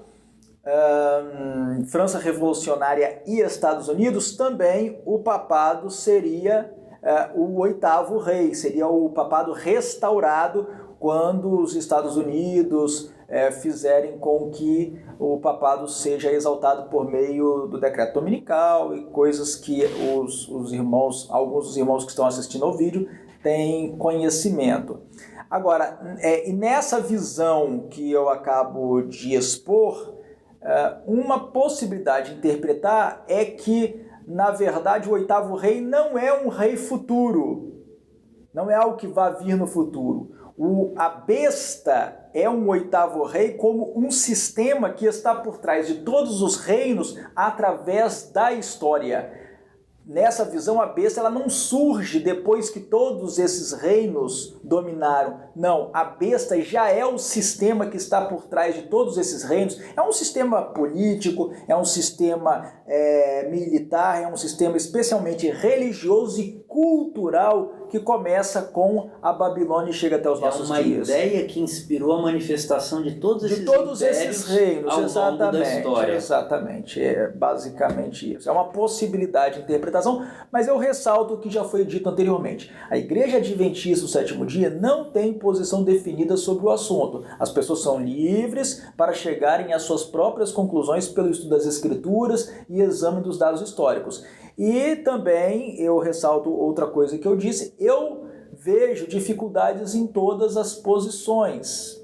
França Revolucionária e Estados Unidos, também o papado seria o 8º rei, seria o papado restaurado quando os Estados Unidos fizerem com que o papado seja exaltado por meio do decreto dominical e coisas que alguns dos irmãos que estão assistindo ao vídeo têm conhecimento. Agora, e nessa visão que eu acabo de expor, uma possibilidade de interpretar é que, na verdade, o 8º rei não é um rei futuro, não é algo que vai vir no futuro. A besta é um 8º rei como um sistema que está por trás de todos os reinos através da história. Nessa visão, a besta ela não surge depois que todos esses reinos dominaram. Não, a besta já é o sistema que está por trás de todos esses reinos. É um sistema político, é um sistema militar, é um sistema especialmente religioso e cultural que começa com a Babilônia e chega até os nossos dias. É uma ideia que inspirou a manifestação de todos esses reinos ao longo da história. Exatamente, é basicamente isso. É uma possibilidade de interpretação, mas eu ressalto o que já foi dito anteriormente. A Igreja Adventista do Sétimo Dia não tem posição definida sobre o assunto. As pessoas são livres para chegarem às suas próprias conclusões pelo estudo das Escrituras e exame dos dados históricos. E também eu ressalto outra coisa que eu disse, eu vejo dificuldades em todas as posições.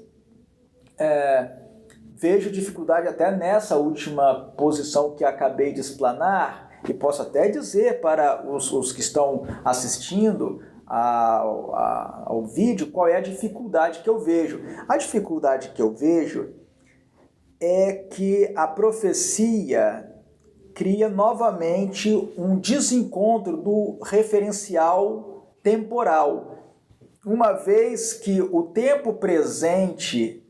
Vejo dificuldade até nessa última posição que acabei de explanar, e posso até dizer para os que estão assistindo ao vídeo qual é a dificuldade que eu vejo. A dificuldade que eu vejo é que a profecia cria novamente um desencontro do referencial temporal, uma vez que o tempo presente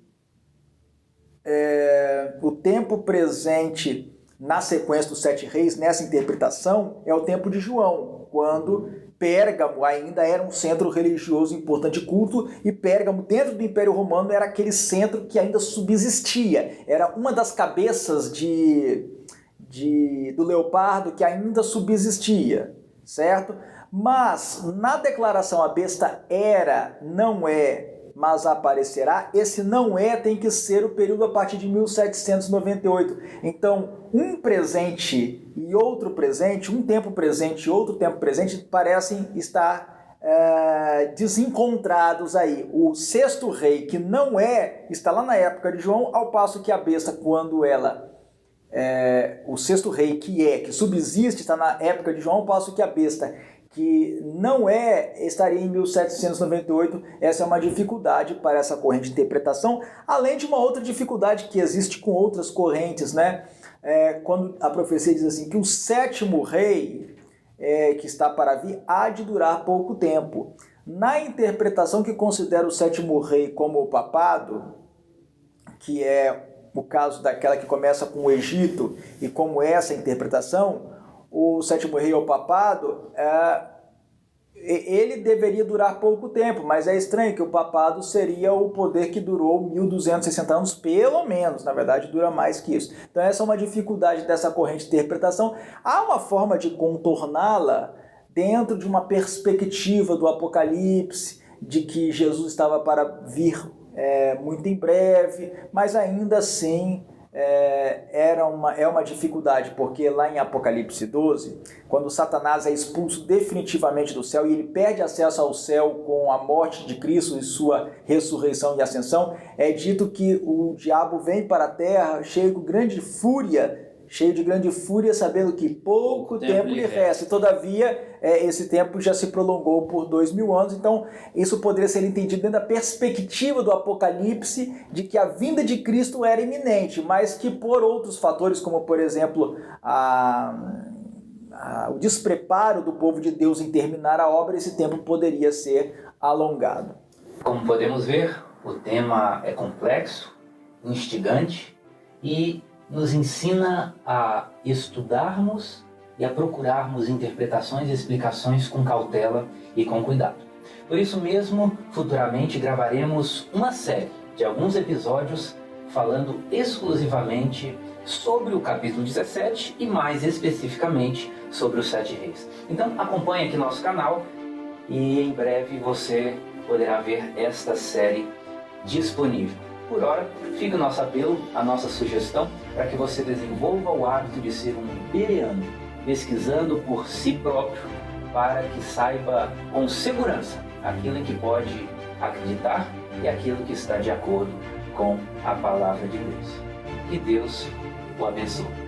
na sequência dos 7 reis, nessa interpretação, é o tempo de João, quando Pérgamo ainda era um centro religioso importante e culto, e Pérgamo, dentro do Império Romano, era aquele centro que ainda subsistia, era uma das cabeças do leopardo que ainda subsistia, certo? Mas na declaração a besta era, não é, mas aparecerá, esse não é tem que ser o período a partir de 1798. Então, um presente e outro presente, um tempo presente e outro tempo presente parecem estar desencontrados aí. O 6º rei, que não está lá na época de João, ao passo que a besta, quando ela o 6º rei que subsiste, está na época de João, ao passo que a besta, que não estaria em 1798. Essa é uma dificuldade para essa corrente de interpretação, além de uma outra dificuldade que existe com outras correntes, né? Quando a profecia diz assim, que o 7º rei que está para vir há de durar pouco tempo. Na interpretação que considera o 7º rei como o papado, que é o caso daquela que começa com o Egito, e como essa interpretação, o 7º rei ou papado, ele deveria durar pouco tempo, mas é estranho que o papado seria o poder que durou 1260 anos, pelo menos, na verdade dura mais que isso. Então essa é uma dificuldade dessa corrente de interpretação. Há uma forma de contorná-la dentro de uma perspectiva do Apocalipse, de que Jesus estava para vir muito em breve, mas ainda assim é uma dificuldade, porque lá em Apocalipse 12, quando Satanás é expulso definitivamente do céu e ele perde acesso ao céu com a morte de Cristo e sua ressurreição e ascensão, é dito que o diabo vem para a terra cheio de grande fúria cheio de grande fúria, sabendo que pouco tempo lhe resta. E, todavia, esse tempo já se prolongou por 2000 anos. Então, isso poderia ser entendido dentro da perspectiva do Apocalipse, de que a vinda de Cristo era iminente, mas que por outros fatores, como, por exemplo, o despreparo do povo de Deus em terminar a obra, esse tempo poderia ser alongado. Como podemos ver, o tema é complexo, instigante e nos ensina a estudarmos e a procurarmos interpretações e explicações com cautela e com cuidado. Por isso mesmo, futuramente gravaremos uma série de alguns episódios falando exclusivamente sobre o capítulo 17 e mais especificamente sobre os 7 reis. Então acompanhe aqui nosso canal e em breve você poderá ver esta série disponível. Por hora, fica o nosso apelo, a nossa sugestão, para que você desenvolva o hábito de ser um bereano, pesquisando por si próprio, para que saiba com segurança aquilo em que pode acreditar e aquilo que está de acordo com a palavra de Deus. Que Deus o abençoe.